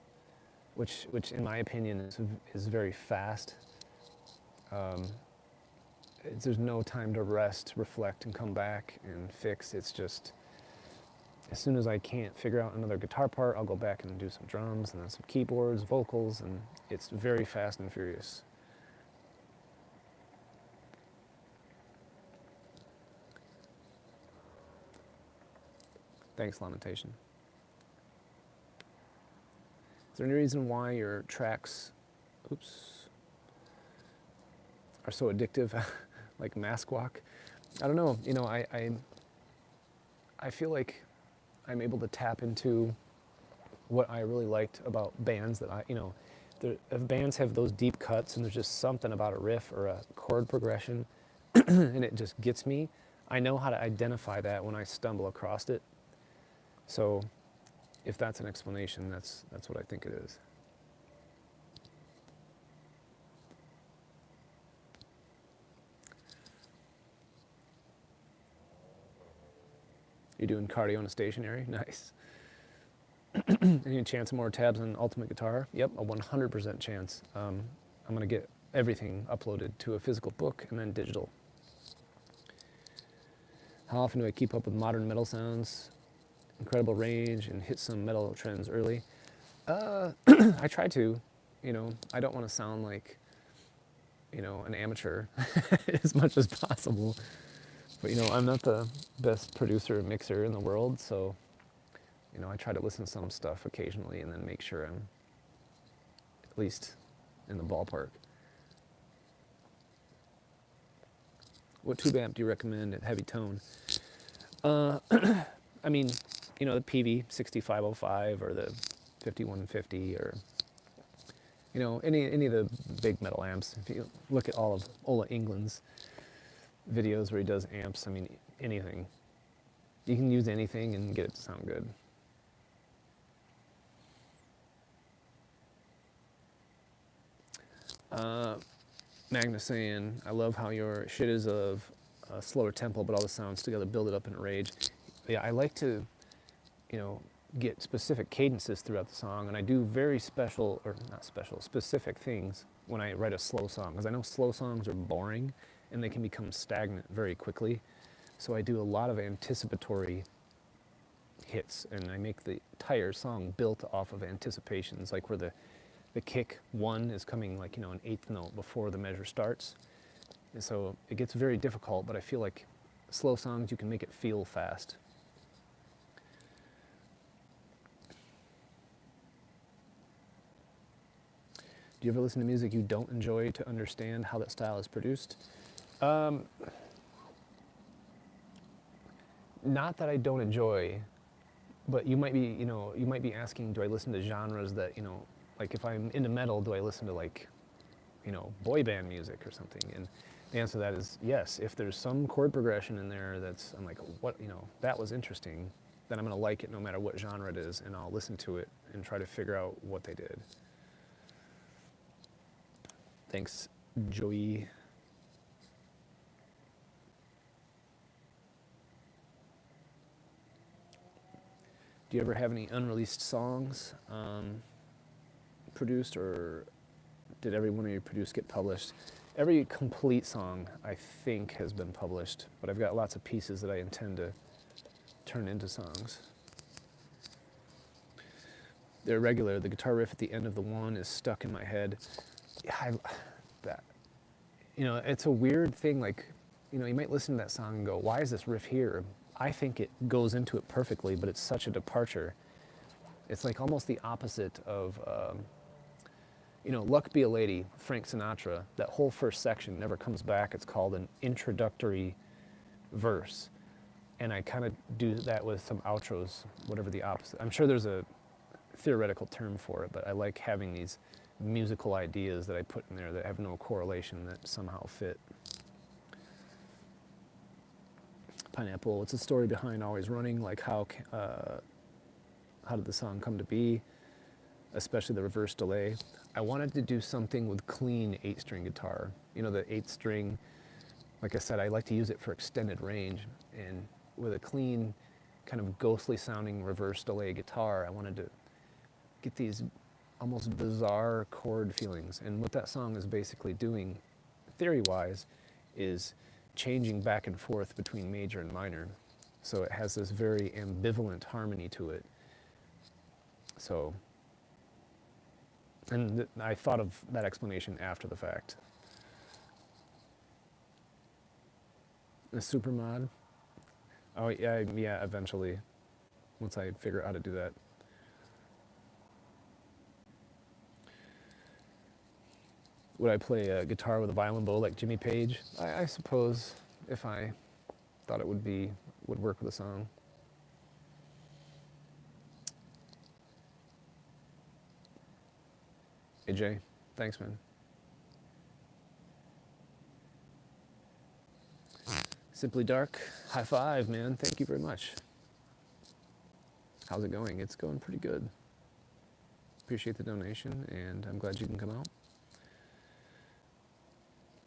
which in my opinion is very fast. Um, there's no time to rest, reflect, and come back and fix. It's just as soon as I can't figure out another guitar part, I'll go back and do some drums and then some keyboards, vocals, and it's very fast and furious. Thanks, Lamentation. Is there any reason why your tracks, are so addictive, like Mask Walk? I don't know. You know, I feel like I'm able to tap into what I really liked about bands that if bands have those deep cuts and there's just something about a riff or a chord progression and it just gets me, I know how to identify that when I stumble across it. So if that's an explanation, that's what I think it is. You're doing cardio in a stationary? Nice. Any chance of more tabs on Ultimate Guitar? Yep, a 100% chance. I'm going to get everything uploaded to a physical book and then digital. How often do I keep up with modern metal sounds? Incredible range and hit some metal trends early. I try to. I don't want to sound like, an amateur as much as possible. But, I'm not the best producer or mixer in the world, so, I try to listen to some stuff occasionally and then make sure I'm at least in the ballpark. What tube amp do you recommend at heavy tone? I mean, the PV 6505 or the 5150 or, any of the big metal amps. If you look at all of Ola England's videos where he does amps, I mean, anything. You can use anything and get it to sound good. Magnus saying, I love how your shit is of a slower tempo, but all the sounds together build it up in a rage. Yeah, I like to, get specific cadences throughout the song, and I do very specific things when I write a slow song, because I know slow songs are boring and they can become stagnant very quickly. So I do a lot of anticipatory hits, and I make the entire song built off of anticipations, like where the kick one is coming like, an eighth note before the measure starts. And so it gets very difficult, but I feel like slow songs, you can make it feel fast. Do you ever listen to music you don't enjoy to understand how that style is produced? Not that I don't enjoy, but you might be asking, do I listen to genres that, like if I'm into metal, do I listen to like, boy band music or something? And the answer to that is yes. If there's some chord progression in there I'm like, what, that was interesting, then I'm going to like it no matter what genre it is, and I'll listen to it and try to figure out what they did. Thanks, Joey. Do you ever have any unreleased songs produced, or did every one of you produced get published? Every complete song, I think, has been published, but I've got lots of pieces that I intend to turn into songs. They're regular. The guitar riff at the end of the one is stuck in my head. It's a weird thing, like, you might listen to that song and go, why is this riff here? I think it goes into it perfectly, but it's such a departure. It's like almost the opposite of, Luck Be a Lady, Frank Sinatra. That whole first section never comes back. It's called an introductory verse. And I kind of do that with some outros, whatever the opposite. I'm sure there's a theoretical term for it, but I like having these musical ideas that I put in there that have no correlation that somehow fit. Pineapple, what's the story behind Always Running? Like how did the song come to be? Especially the reverse delay. I wanted to do something with clean 8-string guitar. The 8-string, like I said, I like to use it for extended range. And with a clean, kind of ghostly sounding reverse delay guitar, I wanted to get these almost bizarre chord feelings. And what that song is basically doing, theory-wise, is changing back and forth between major and minor. So it has this very ambivalent harmony to it. So, and I thought of that explanation after the fact. A super mod? Oh yeah, eventually, once I figure out how to do that. Would I play a guitar with a violin bow like Jimmy Page? I suppose, if I thought it would work with a song. AJ, thanks, man. Simply Dark, high five, man. Thank you very much. How's it going? It's going pretty good. Appreciate the donation, and I'm glad you can come out.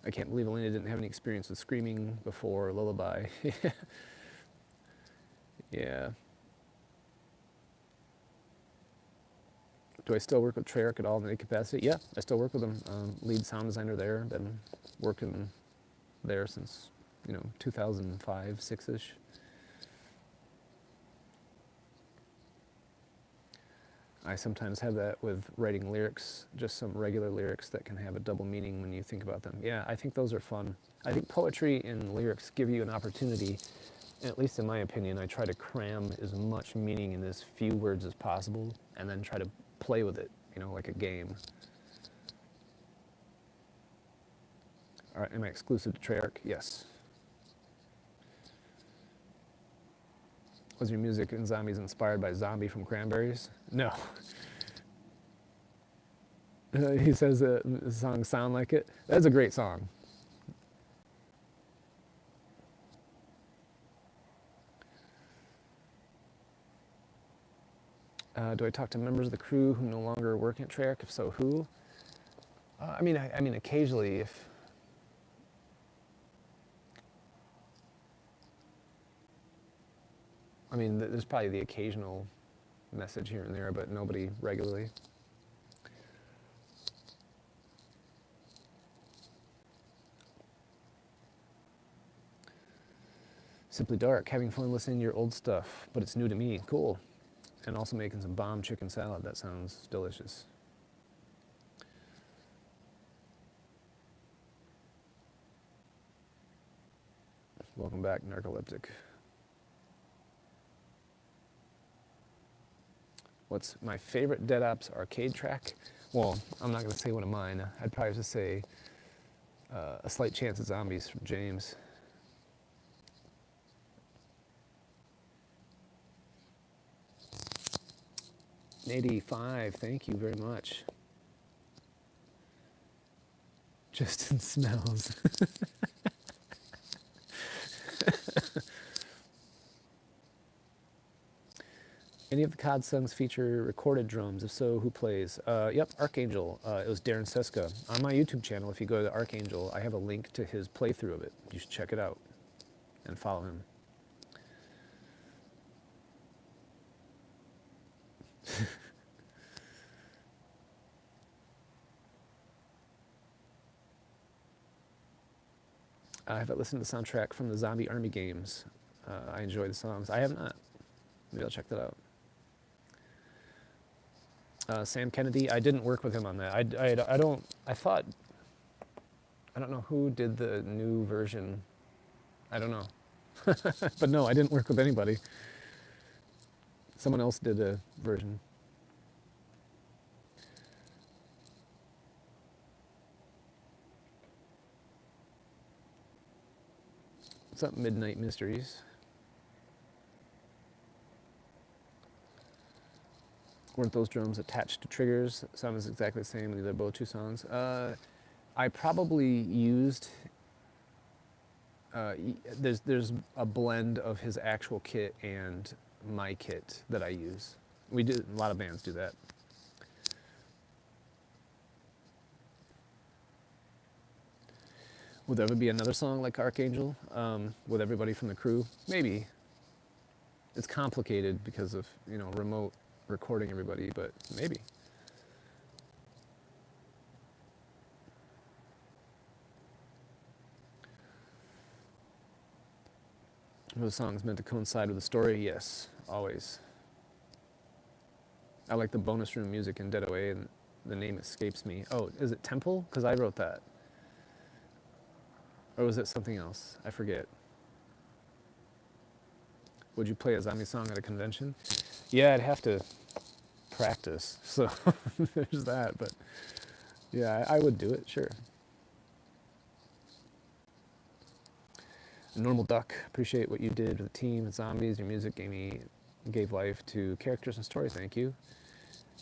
I can't believe Elena didn't have any experience with screaming before Lullaby. Yeah. Do I still work with Treyarch at all in any capacity? Yeah, I still work with them. Lead sound designer there. Been working there since, 2005, 6-ish. I sometimes have that with writing lyrics, just some regular lyrics that can have a double meaning when you think about them. Yeah, I think those are fun. I think poetry and lyrics give you an opportunity, at least in my opinion, I try to cram as much meaning in as few words as possible and then try to play with it, like a game. All right, am I exclusive to Treyarch? Yes. Was your music in Zombies inspired by Zombie from Cranberries? No. He says the songs sound like it. That's a great song. Do I talk to members of the crew who no longer work at Treyarch? If so, who? I mean, occasionally, if there's probably the occasional message here and there, but nobody regularly. Simply Dark, having fun listening to your old stuff, but it's new to me. Cool. And also making some bomb chicken salad. That sounds delicious. Welcome back, Narcoleptic. What's my favorite Dead Ops arcade track? Well, I'm not going to say one of mine. I'd probably just say A Slight Chance of Zombies from James. '85, thank you very much. Justin Smells. Any of the COD songs feature recorded drums? If so, who plays? Yep, Archangel. It was Darren Seska. On my YouTube channel, if you go to Archangel, I have a link to his playthrough of it. You should check it out and follow him. I haven't listened to the soundtrack from the Zombie Army games. I enjoy the songs. I have not. Maybe I'll check that out. Sam Kennedy, I didn't work with him on that. I don't know who did the new version. I don't know. But no, I didn't work with anybody. Someone else did a version. What's up, Midnight Mysteries? Weren't those drums attached to triggers? Sounds exactly the same. They're both two songs. I probably used. There's a blend of his actual kit and my kit that I use. We do, a lot of bands do that. Would there ever be another song like Archangel with everybody from the crew? Maybe. It's complicated because of, remote recording everybody, but maybe. Were the songs meant to coincide with the story? Yes, always. I like the bonus room music in Dead Away, and the name escapes me. Oh, is it Temple? Because I wrote that. Or was it something else? I forget. Would you play a zombie song at a convention? Yeah, I'd have to practice. So there's that. But yeah, I would do it, sure. Normal Duck, appreciate what you did with the team and zombies. Your music gave life to characters and story. Thank you.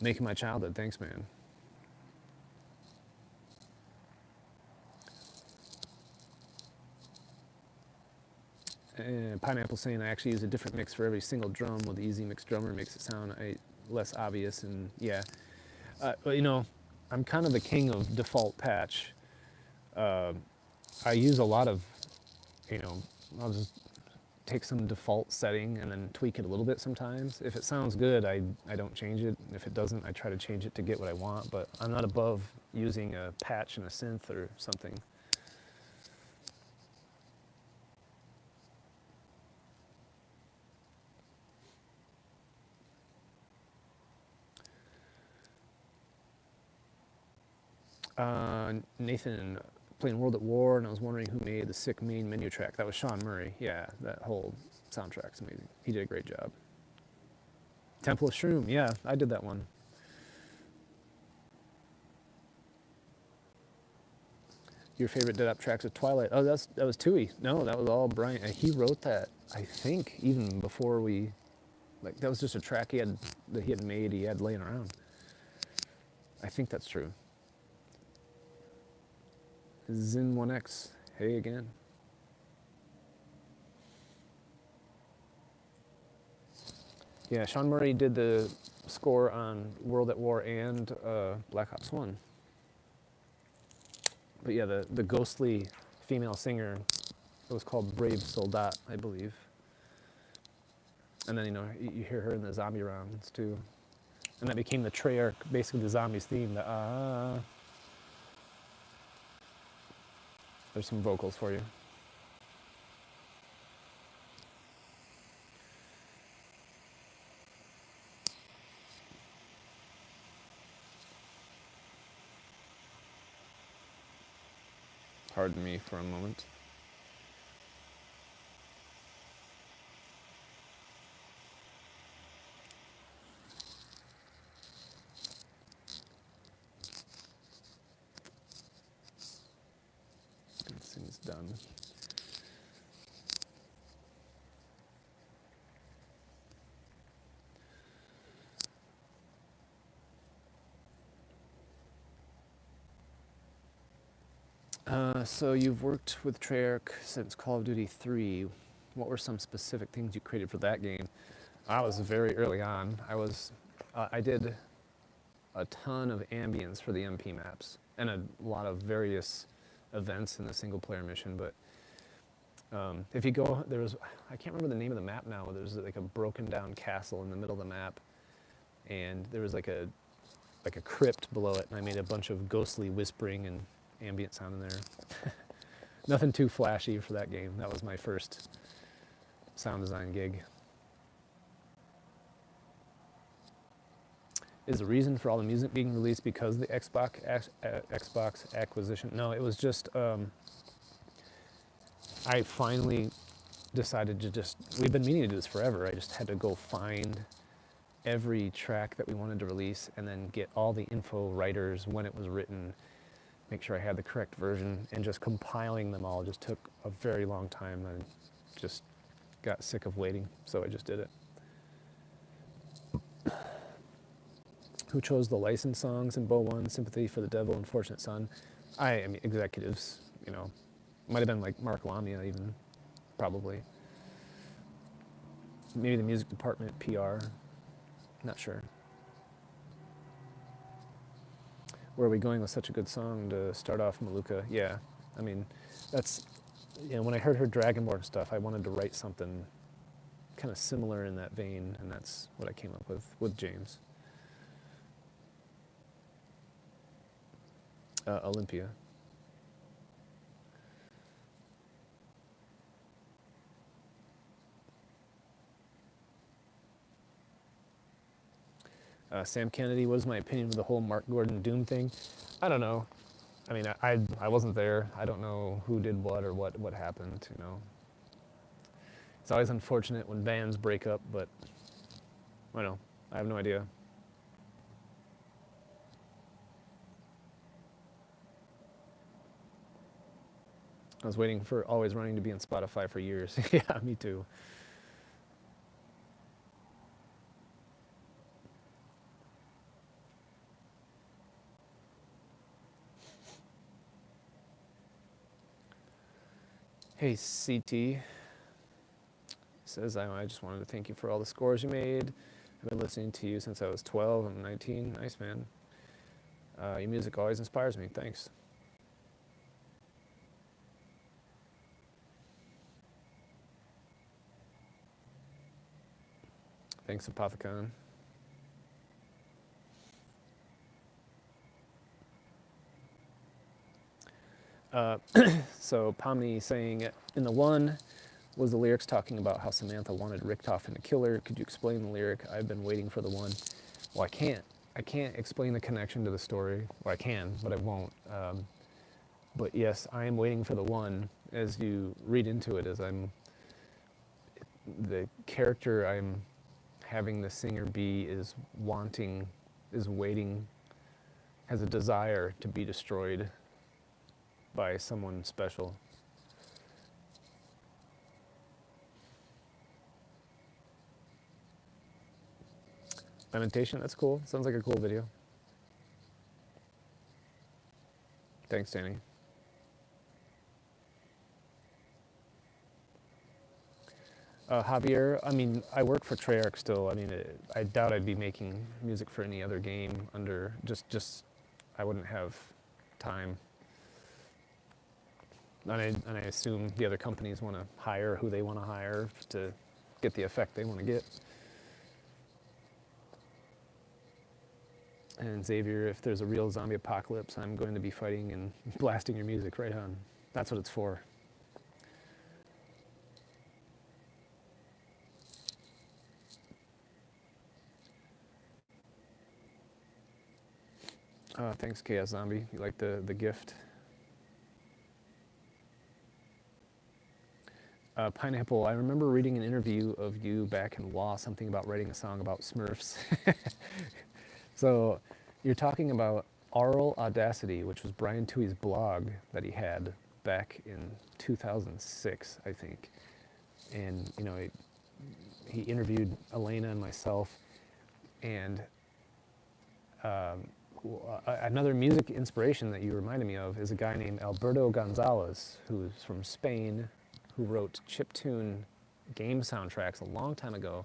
Making my childhood. Thanks, man. And Pineapple saying I actually use a different mix for every single drum with the Easy Mix Drummer. Makes it sound less obvious. And yeah, I'm kind of the king of default patch. I use a lot of, I'll just take some default setting and then tweak it a little bit sometimes. If it sounds good, I don't change it. If it doesn't, I try to change it to get what I want. But I'm not above using a patch and a synth or something. Nathan, playing World at War, and I was wondering who made the sick main menu track. That was Sean Murray. Yeah, that whole soundtrack's amazing. He did a great job. Temple of Shroom, yeah, I did that one. Your favorite Dead Up tracks of Twilight? Oh, that was Tui. No, that was all Brian. He wrote that, I think, even before that was just a track he had made, he had laying around. I think that's true. Zin1X, hey again. Yeah, Sean Murray did the score on World at War and Black Ops 1. But yeah, the ghostly female singer, it was called Brave Soldat, I believe. And then, you hear her in the zombie rounds too. And that became the Treyarch, basically the zombies theme. There's some vocals for you. Pardon me for a moment. This thing's done. So you've worked with Treyarch since Call of Duty 3. What were some specific things you created for that game? I was very early on. I did a ton of ambience for the MP maps and a lot of various events in the single player mission. But if you go, I can't remember the name of the map now. There's like a broken down castle in the middle of the map, and there was like a crypt below it, and I made a bunch of ghostly whispering and ambient sound in there. Nothing too flashy for that game. That was my first sound design gig. Is the reason for all the music being released because of the Xbox acquisition? No, it was just I finally decided to we've been meaning to do this forever. I just had to go find every track that we wanted to release and then get all the info, writers, when it was written, make sure I had the correct version, and just compiling them all just took a very long time. I just got sick of waiting, so I just did it. Who chose the licensed songs in Bo 1, Sympathy for the Devil, and Fortunate Son? I mean, executives, you know. Might have been like Mark Lamia even, probably. Maybe the music department, PR, not sure. Where are we going with such a good song to start off Maluka? Yeah, I mean, that's, you know, when I heard her Dragonborn stuff, I wanted to write something kind of similar in that vein, and that's what I came up with James. Olympia. Sam Kennedy, what is my opinion of the whole Mark Gordon Doom thing? I don't know. I mean, I wasn't there. I don't know who did what or what happened, you know. It's always unfortunate when bands break up, but I don't know. I have no idea. I was waiting for Always Running to be on Spotify for years. Yeah, me too. Hey, CT says, I just wanted to thank you for all the scores you made. I've been listening to you since I was 12. I'm 19. Nice, man. Your music always inspires me. Thanks. Thanks, Apothecon. So Pomni saying, in the one, was the lyrics talking about how Samantha wanted Richtofen to kill her? Could you explain the lyric? I've been waiting for the one. Well, I can't. I can't explain the connection to the story. Well, I can, but I won't. But yes, I am waiting for the one. As you read into it, as the character I'm having the singer be is wanting, is waiting, has a desire to be destroyed by someone special. Lamentation, that's cool. Sounds like a cool video. Thanks, Danny. Javier, I mean, I work for Treyarch still. I mean, I doubt I'd be making music for any other game under just I wouldn't have time. And I assume the other companies want to hire who they want to hire to get the effect they want to get. And Xavier, if there's a real zombie apocalypse, I'm going to be fighting and blasting your music right on. That's what it's for. Thanks, Chaos Zombie. You like the gift? Pineapple, I remember reading an interview of you back in WoW, something about writing a song about Smurfs. So you're talking about Aural Audacity, which was Brian Tui's blog that he had back in 2006, I think. And, you know, he interviewed Elena and myself. And another music inspiration that you reminded me of is a guy named Alberto Gonzalez, who's from Spain, who wrote chiptune game soundtracks a long time ago.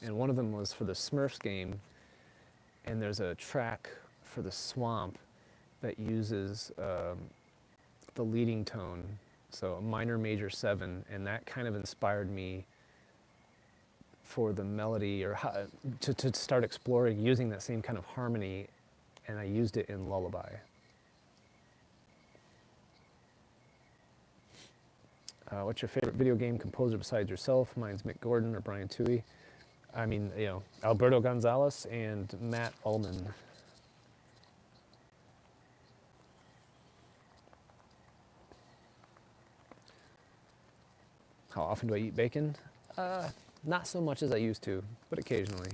And one of them was for the Smurfs game. And there's a track for the Swamp that uses the leading tone, so a minor major 7, and that kind of inspired me for the melody, or how, to start exploring using that same kind of harmony, and I used it in Lullaby. What's your favorite video game composer besides yourself? Mine's Mick Gordon or Brian Tui. I mean, you know, Alberto Gonzalez and Matt Ullman. How often do I eat bacon? Not so much as I used to, but occasionally.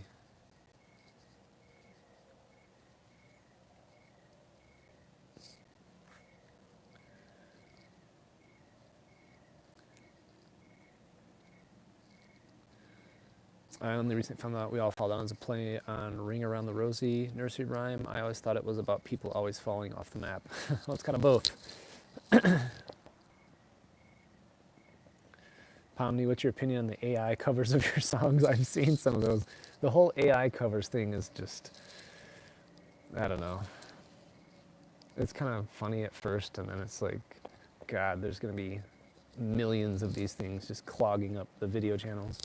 I only recently found out We All Fall Down is a play on Ring Around the Rosie nursery rhyme. I always thought it was about people always falling off the map. Well, it's kind of both. Pomni, what's your opinion on the AI covers of your songs? I've seen some of those. The whole AI covers thing is just, I don't know. It's kind of funny at first, and then it's like, God, there's going to be millions of these things just clogging up the video channels.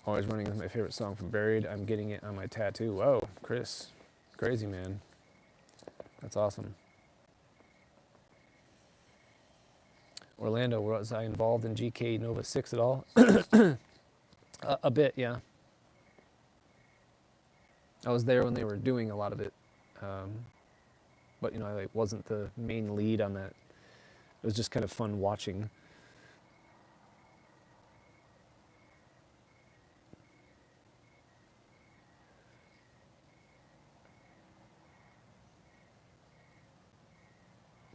Always Running is my favorite song from Buried. I'm getting it on my tattoo. Whoa, Chris. Crazy, man. That's awesome. Orlando, was I involved in GK Nova 6 at all? A bit, yeah. I was there when they were doing a lot of it. But, I wasn't the main lead on that. It was just kind of fun watching.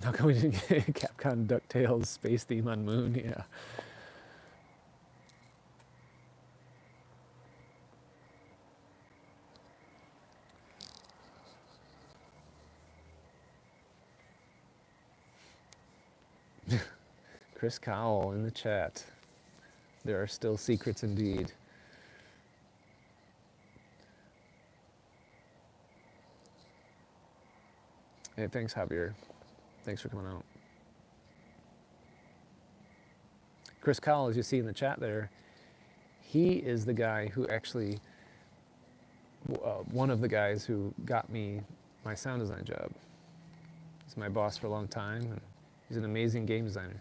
How come we didn't get Capcom DuckTales space theme on Moon? Yeah. Chris Cowell in the chat. There are still secrets indeed. Hey, thanks, Javier. Thanks for coming out. Chris Cowell, as you see in the chat there, he is the guy who actually, one of the guys who got me my sound design job. He's my boss for a long time, and he's an amazing game designer.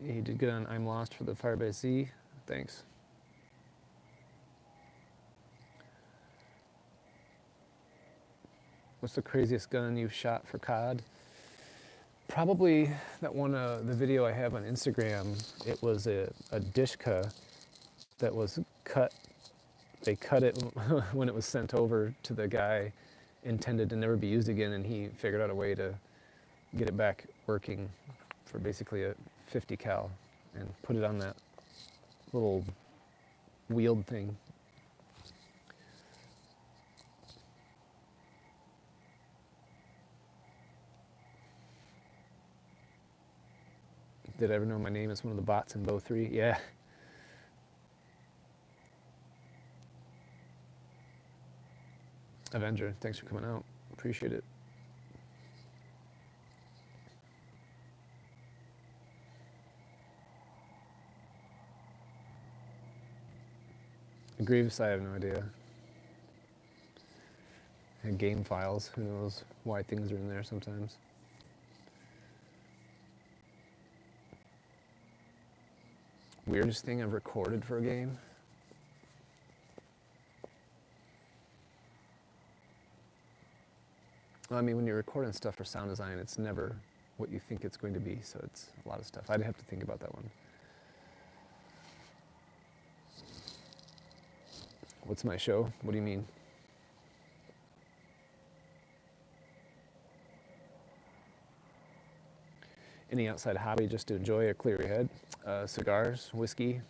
He did good on I'm Lost for the Fire by Sea. Thanks. What's the craziest gun you've shot for COD? Probably that one, the video I have on Instagram. It was a Dishka that was cut. They cut it when it was sent over to the guy intended to never be used again, and he figured out a way to get it back working for basically a 50 cal and put it on that little wheeled thing. Did I ever know my name is one of the bots in Bo 3? Yeah. Avenger, thanks for coming out. Appreciate it. Grievous, I have no idea. And game files, who knows why things are in there sometimes. Weirdest thing I've recorded for a game? Well, I mean, when you're recording stuff for sound design, it's never what you think it's going to be, so it's a lot of stuff. I'd have to think about that one. What's my show? What do you mean? Any outside hobby just to enjoy or clear your head? Cigars, whiskey.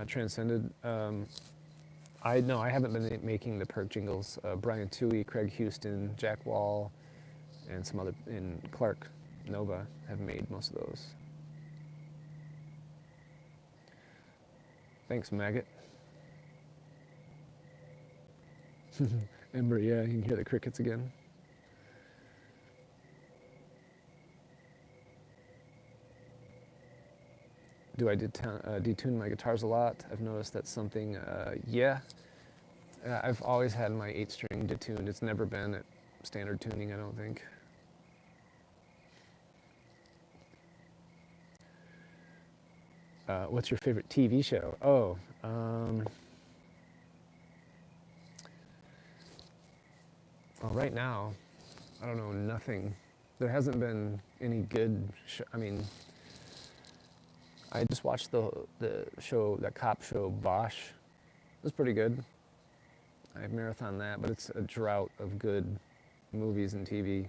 Transcended. I haven't been making the perk jingles. Brian Toohey, Craig Houston, Jack Wall, and some other, and Clark Nova have made most of those. Thanks, Maggot. Ember, yeah, you can hear the crickets again. Do I detune my guitars a lot? I've noticed that's something, yeah. I've always had my 8-string detuned. It's never been at standard tuning, I don't think. What's your favorite TV show? Oh, well, right now, I don't know, nothing. There hasn't been any good, I just watched the show, that cop show, Bosch. It was pretty good. I marathon that, but it's a drought of good movies and TV.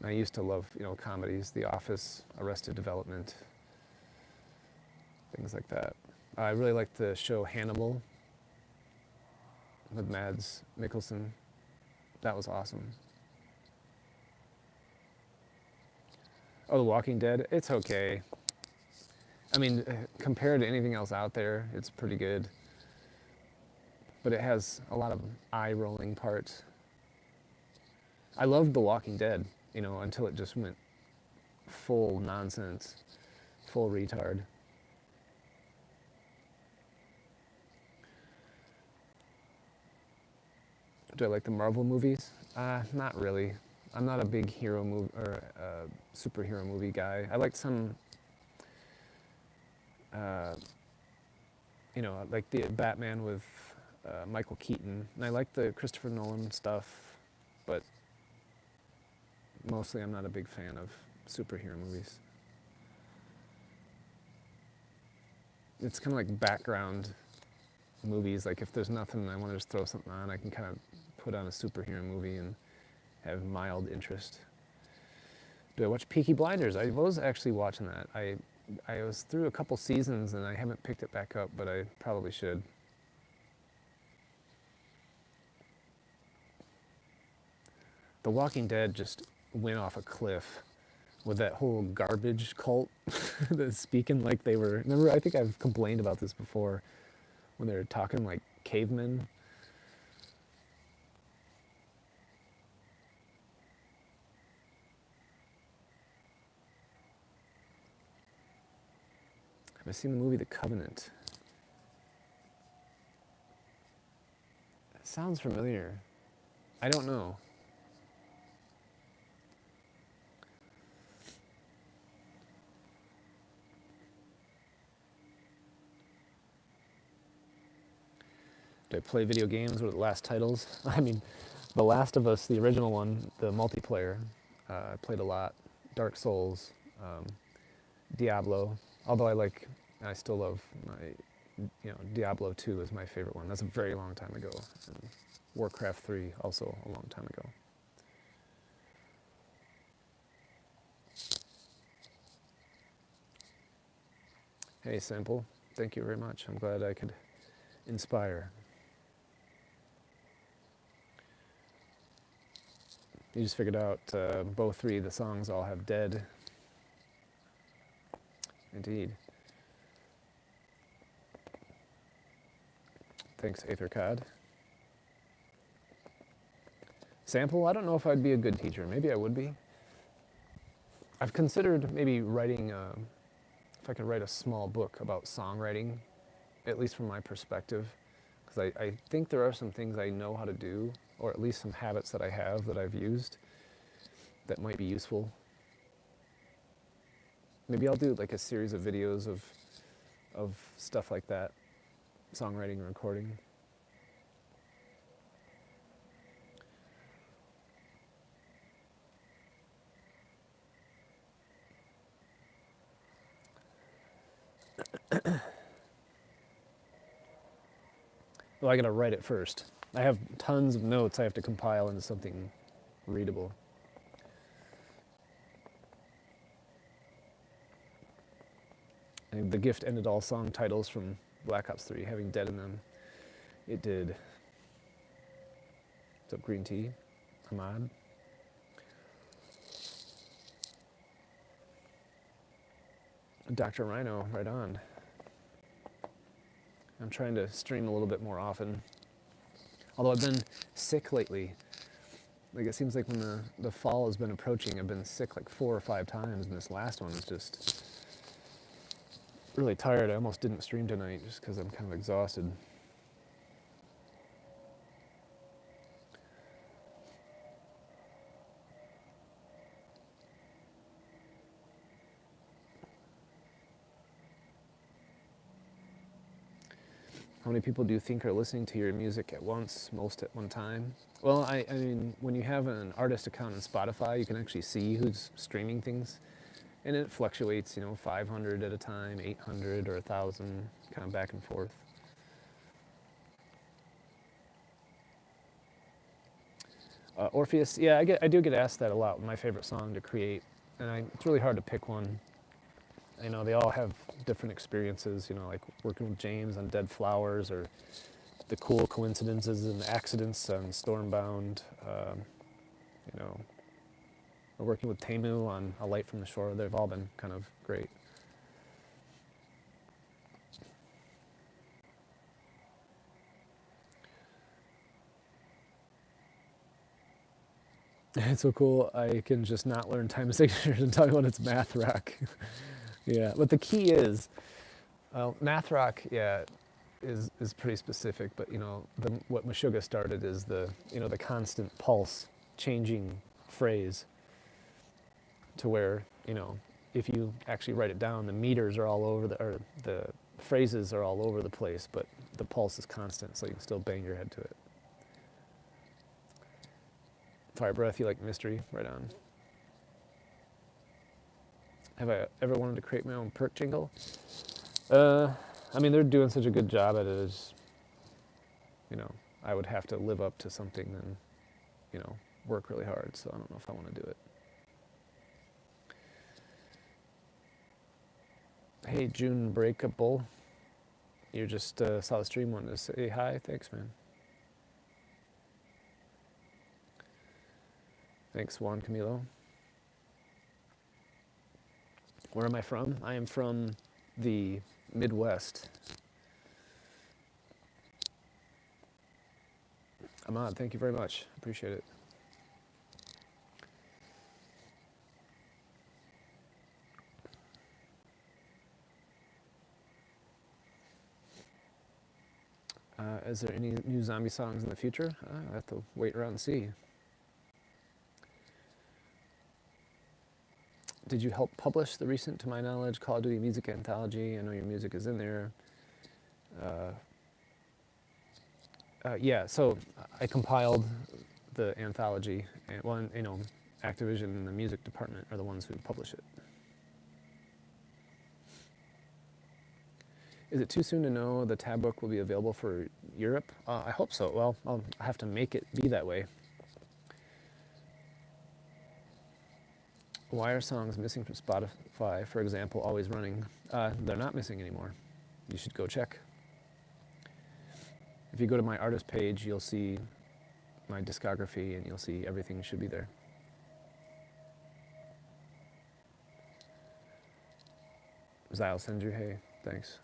I used to love, comedies, The Office, Arrested Development, things like that. I really liked the show Hannibal with Mads Mikkelsen. That was awesome. Oh, The Walking Dead, it's okay. I mean, compared to anything else out there, it's pretty good. But it has a lot of eye-rolling parts. I loved The Walking Dead, until it just went full nonsense, full retard. Do I like the Marvel movies? Not really. I'm not a big hero movie or superhero movie guy. I like some, like the Batman with Michael Keaton, and I like the Christopher Nolan stuff, but mostly I'm not a big fan of superhero movies. It's kind of like background movies. Like if there's nothing, I want to just throw something on, I can kind of put on a superhero movie and have mild interest. Do I watch Peaky Blinders? I was actually watching that. I was through a couple seasons and I haven't picked it back up, but I probably should. The Walking Dead just went off a cliff with that whole garbage cult that's speaking like they were. Remember, I think I've complained about this before when they're talking like cavemen. Have I seen the movie The Covenant? It sounds familiar. I don't know. Do I play video games? What are the last titles? I mean, The Last of Us, the original one, the multiplayer, I played a lot. Dark Souls, Diablo. Although I still love Diablo 2 is my favorite one. That's a very long time ago. And Warcraft 3, also a long time ago. Hey, Sample, thank you very much. I'm glad I could inspire. You just figured out both three of the songs all have dead. Indeed. Thanks, Aethercod. Sample, I don't know if I'd be a good teacher. Maybe I would be. I've considered maybe writing, if I could write a small book about songwriting, at least from my perspective, because I think there are some things I know how to do, or at least some habits that I have that I've used that might be useful. Maybe I'll do like a series of videos of stuff like that, songwriting and recording. Well, I gotta write it first. I have tons of notes I have to compile into something readable. And the gift ended all song titles from Black Ops 3 having dead in them. It did. What's up, Green Tea? Ahmad? Dr. Rhino, right on. I'm trying to stream a little bit more often. Although I've been sick lately. Like it seems like when the fall has been approaching, I've been sick like 4 or 5 times, and this last one is just really tired. I almost didn't stream tonight just because I'm kind of exhausted. How many people do you think are listening to your music at once, most at one time? Well, I mean, when you have an artist account on Spotify, you can actually see who's streaming things. And it fluctuates, 500 at a time, 800 or 1,000, kind of back and forth. Orpheus, yeah, I do get asked that a lot. My favorite song to create, and it's really hard to pick one. They all have different experiences. Like working with James on Dead Flowers, or the cool coincidences and accidents on Stormbound. You know, or working with Temu on A Light from the Shore. They've all been kind of great. It's so cool. I can just not learn time signatures and tell you when it's math rock. Yeah, but the key is, math rock, yeah, is pretty specific. But what Meshuggah started is the constant pulse, changing phrase, to where if you actually write it down, the meters are all over or the phrases are all over the place, but the pulse is constant, so you can still bang your head to it. Fire Breath, you like mystery? Right on. Have I ever wanted to create my own perk jingle? They're doing such a good job at it. As I would have to live up to something and work really hard. So I don't know if I want to do it. Hey, June Breakable, you just saw the stream. Wanted to say hi. Thanks, man. Thanks, Juan Camilo. Where am I from? I am from the Midwest. Ahmad, thank you very much. Appreciate it. Is there any new zombie songs in the future? I have to wait around and see. Did you help publish the recent, to my knowledge, Call of Duty Music Anthology? I know your music is in there. Yeah, so I compiled the anthology, and Activision and the music department are the ones who publish it. Is it too soon to know the tab book will be available for Europe? I hope so. Well, I'll have to make it be that way. Why are songs missing from Spotify, for example, always running? They're not missing anymore. You should go check. If you go to my artist page, you'll see my discography, and you'll see everything should be there. Zyle sends you, hey, thanks.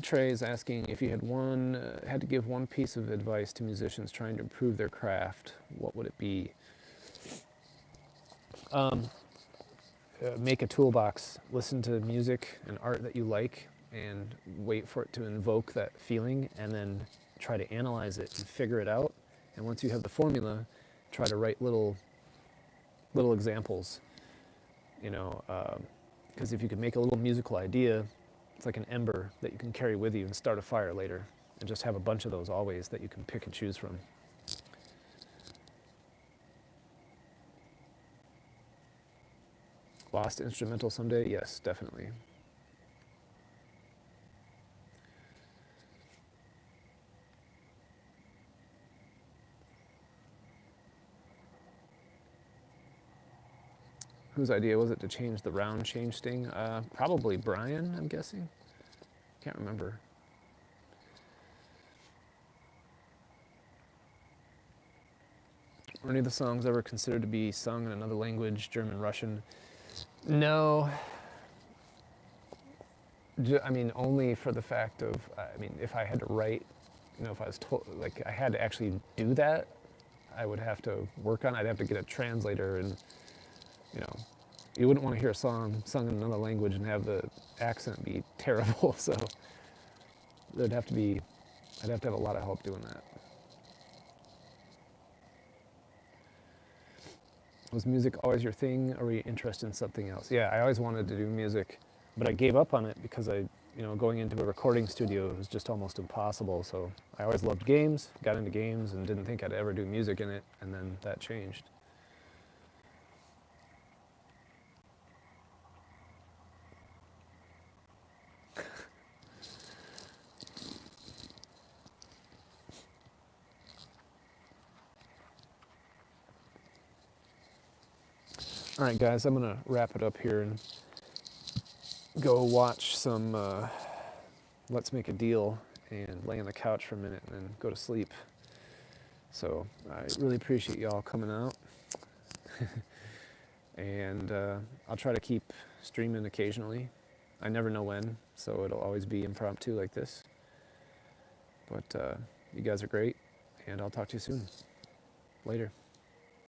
Trey is asking if you had to give one piece of advice to musicians trying to improve their craft, what would it be? Make a toolbox. Listen to music and art that you like, and wait for it to invoke that feeling, and then try to analyze it and figure it out. And once you have the formula, try to write little examples. Because if you can make a little musical idea, it's like an ember that you can carry with you and start a fire later, and just have a bunch of those always that you can pick and choose from. Lost instrumental someday? Yes, definitely. Whose idea was it to change the round change sting? Probably Brian, I'm guessing. Can't remember. Were any of the songs ever considered to be sung in another language, German, Russian? No. Only for the fact of, if I had to write, if I was told, like, I had to actually do that, I would have to work on it. I'd have to get a translator, and you wouldn't want to hear a song sung in another language and have the accent be terrible. So I'd have to have a lot of help doing that. Was music always your thing, or were you interested in something else? Yeah, I always wanted to do music, but I gave up on it because I going into a recording studio was just almost impossible. So I always loved games, got into games, and didn't think I'd ever do music in it, and then that changed. All right, guys, I'm going to wrap it up here and go watch some Let's Make a Deal and lay on the couch for a minute and then go to sleep. So I really appreciate y'all coming out. And I'll try to keep streaming occasionally. I never know when, so it'll always be impromptu like this. But you guys are great, and I'll talk to you soon. Later.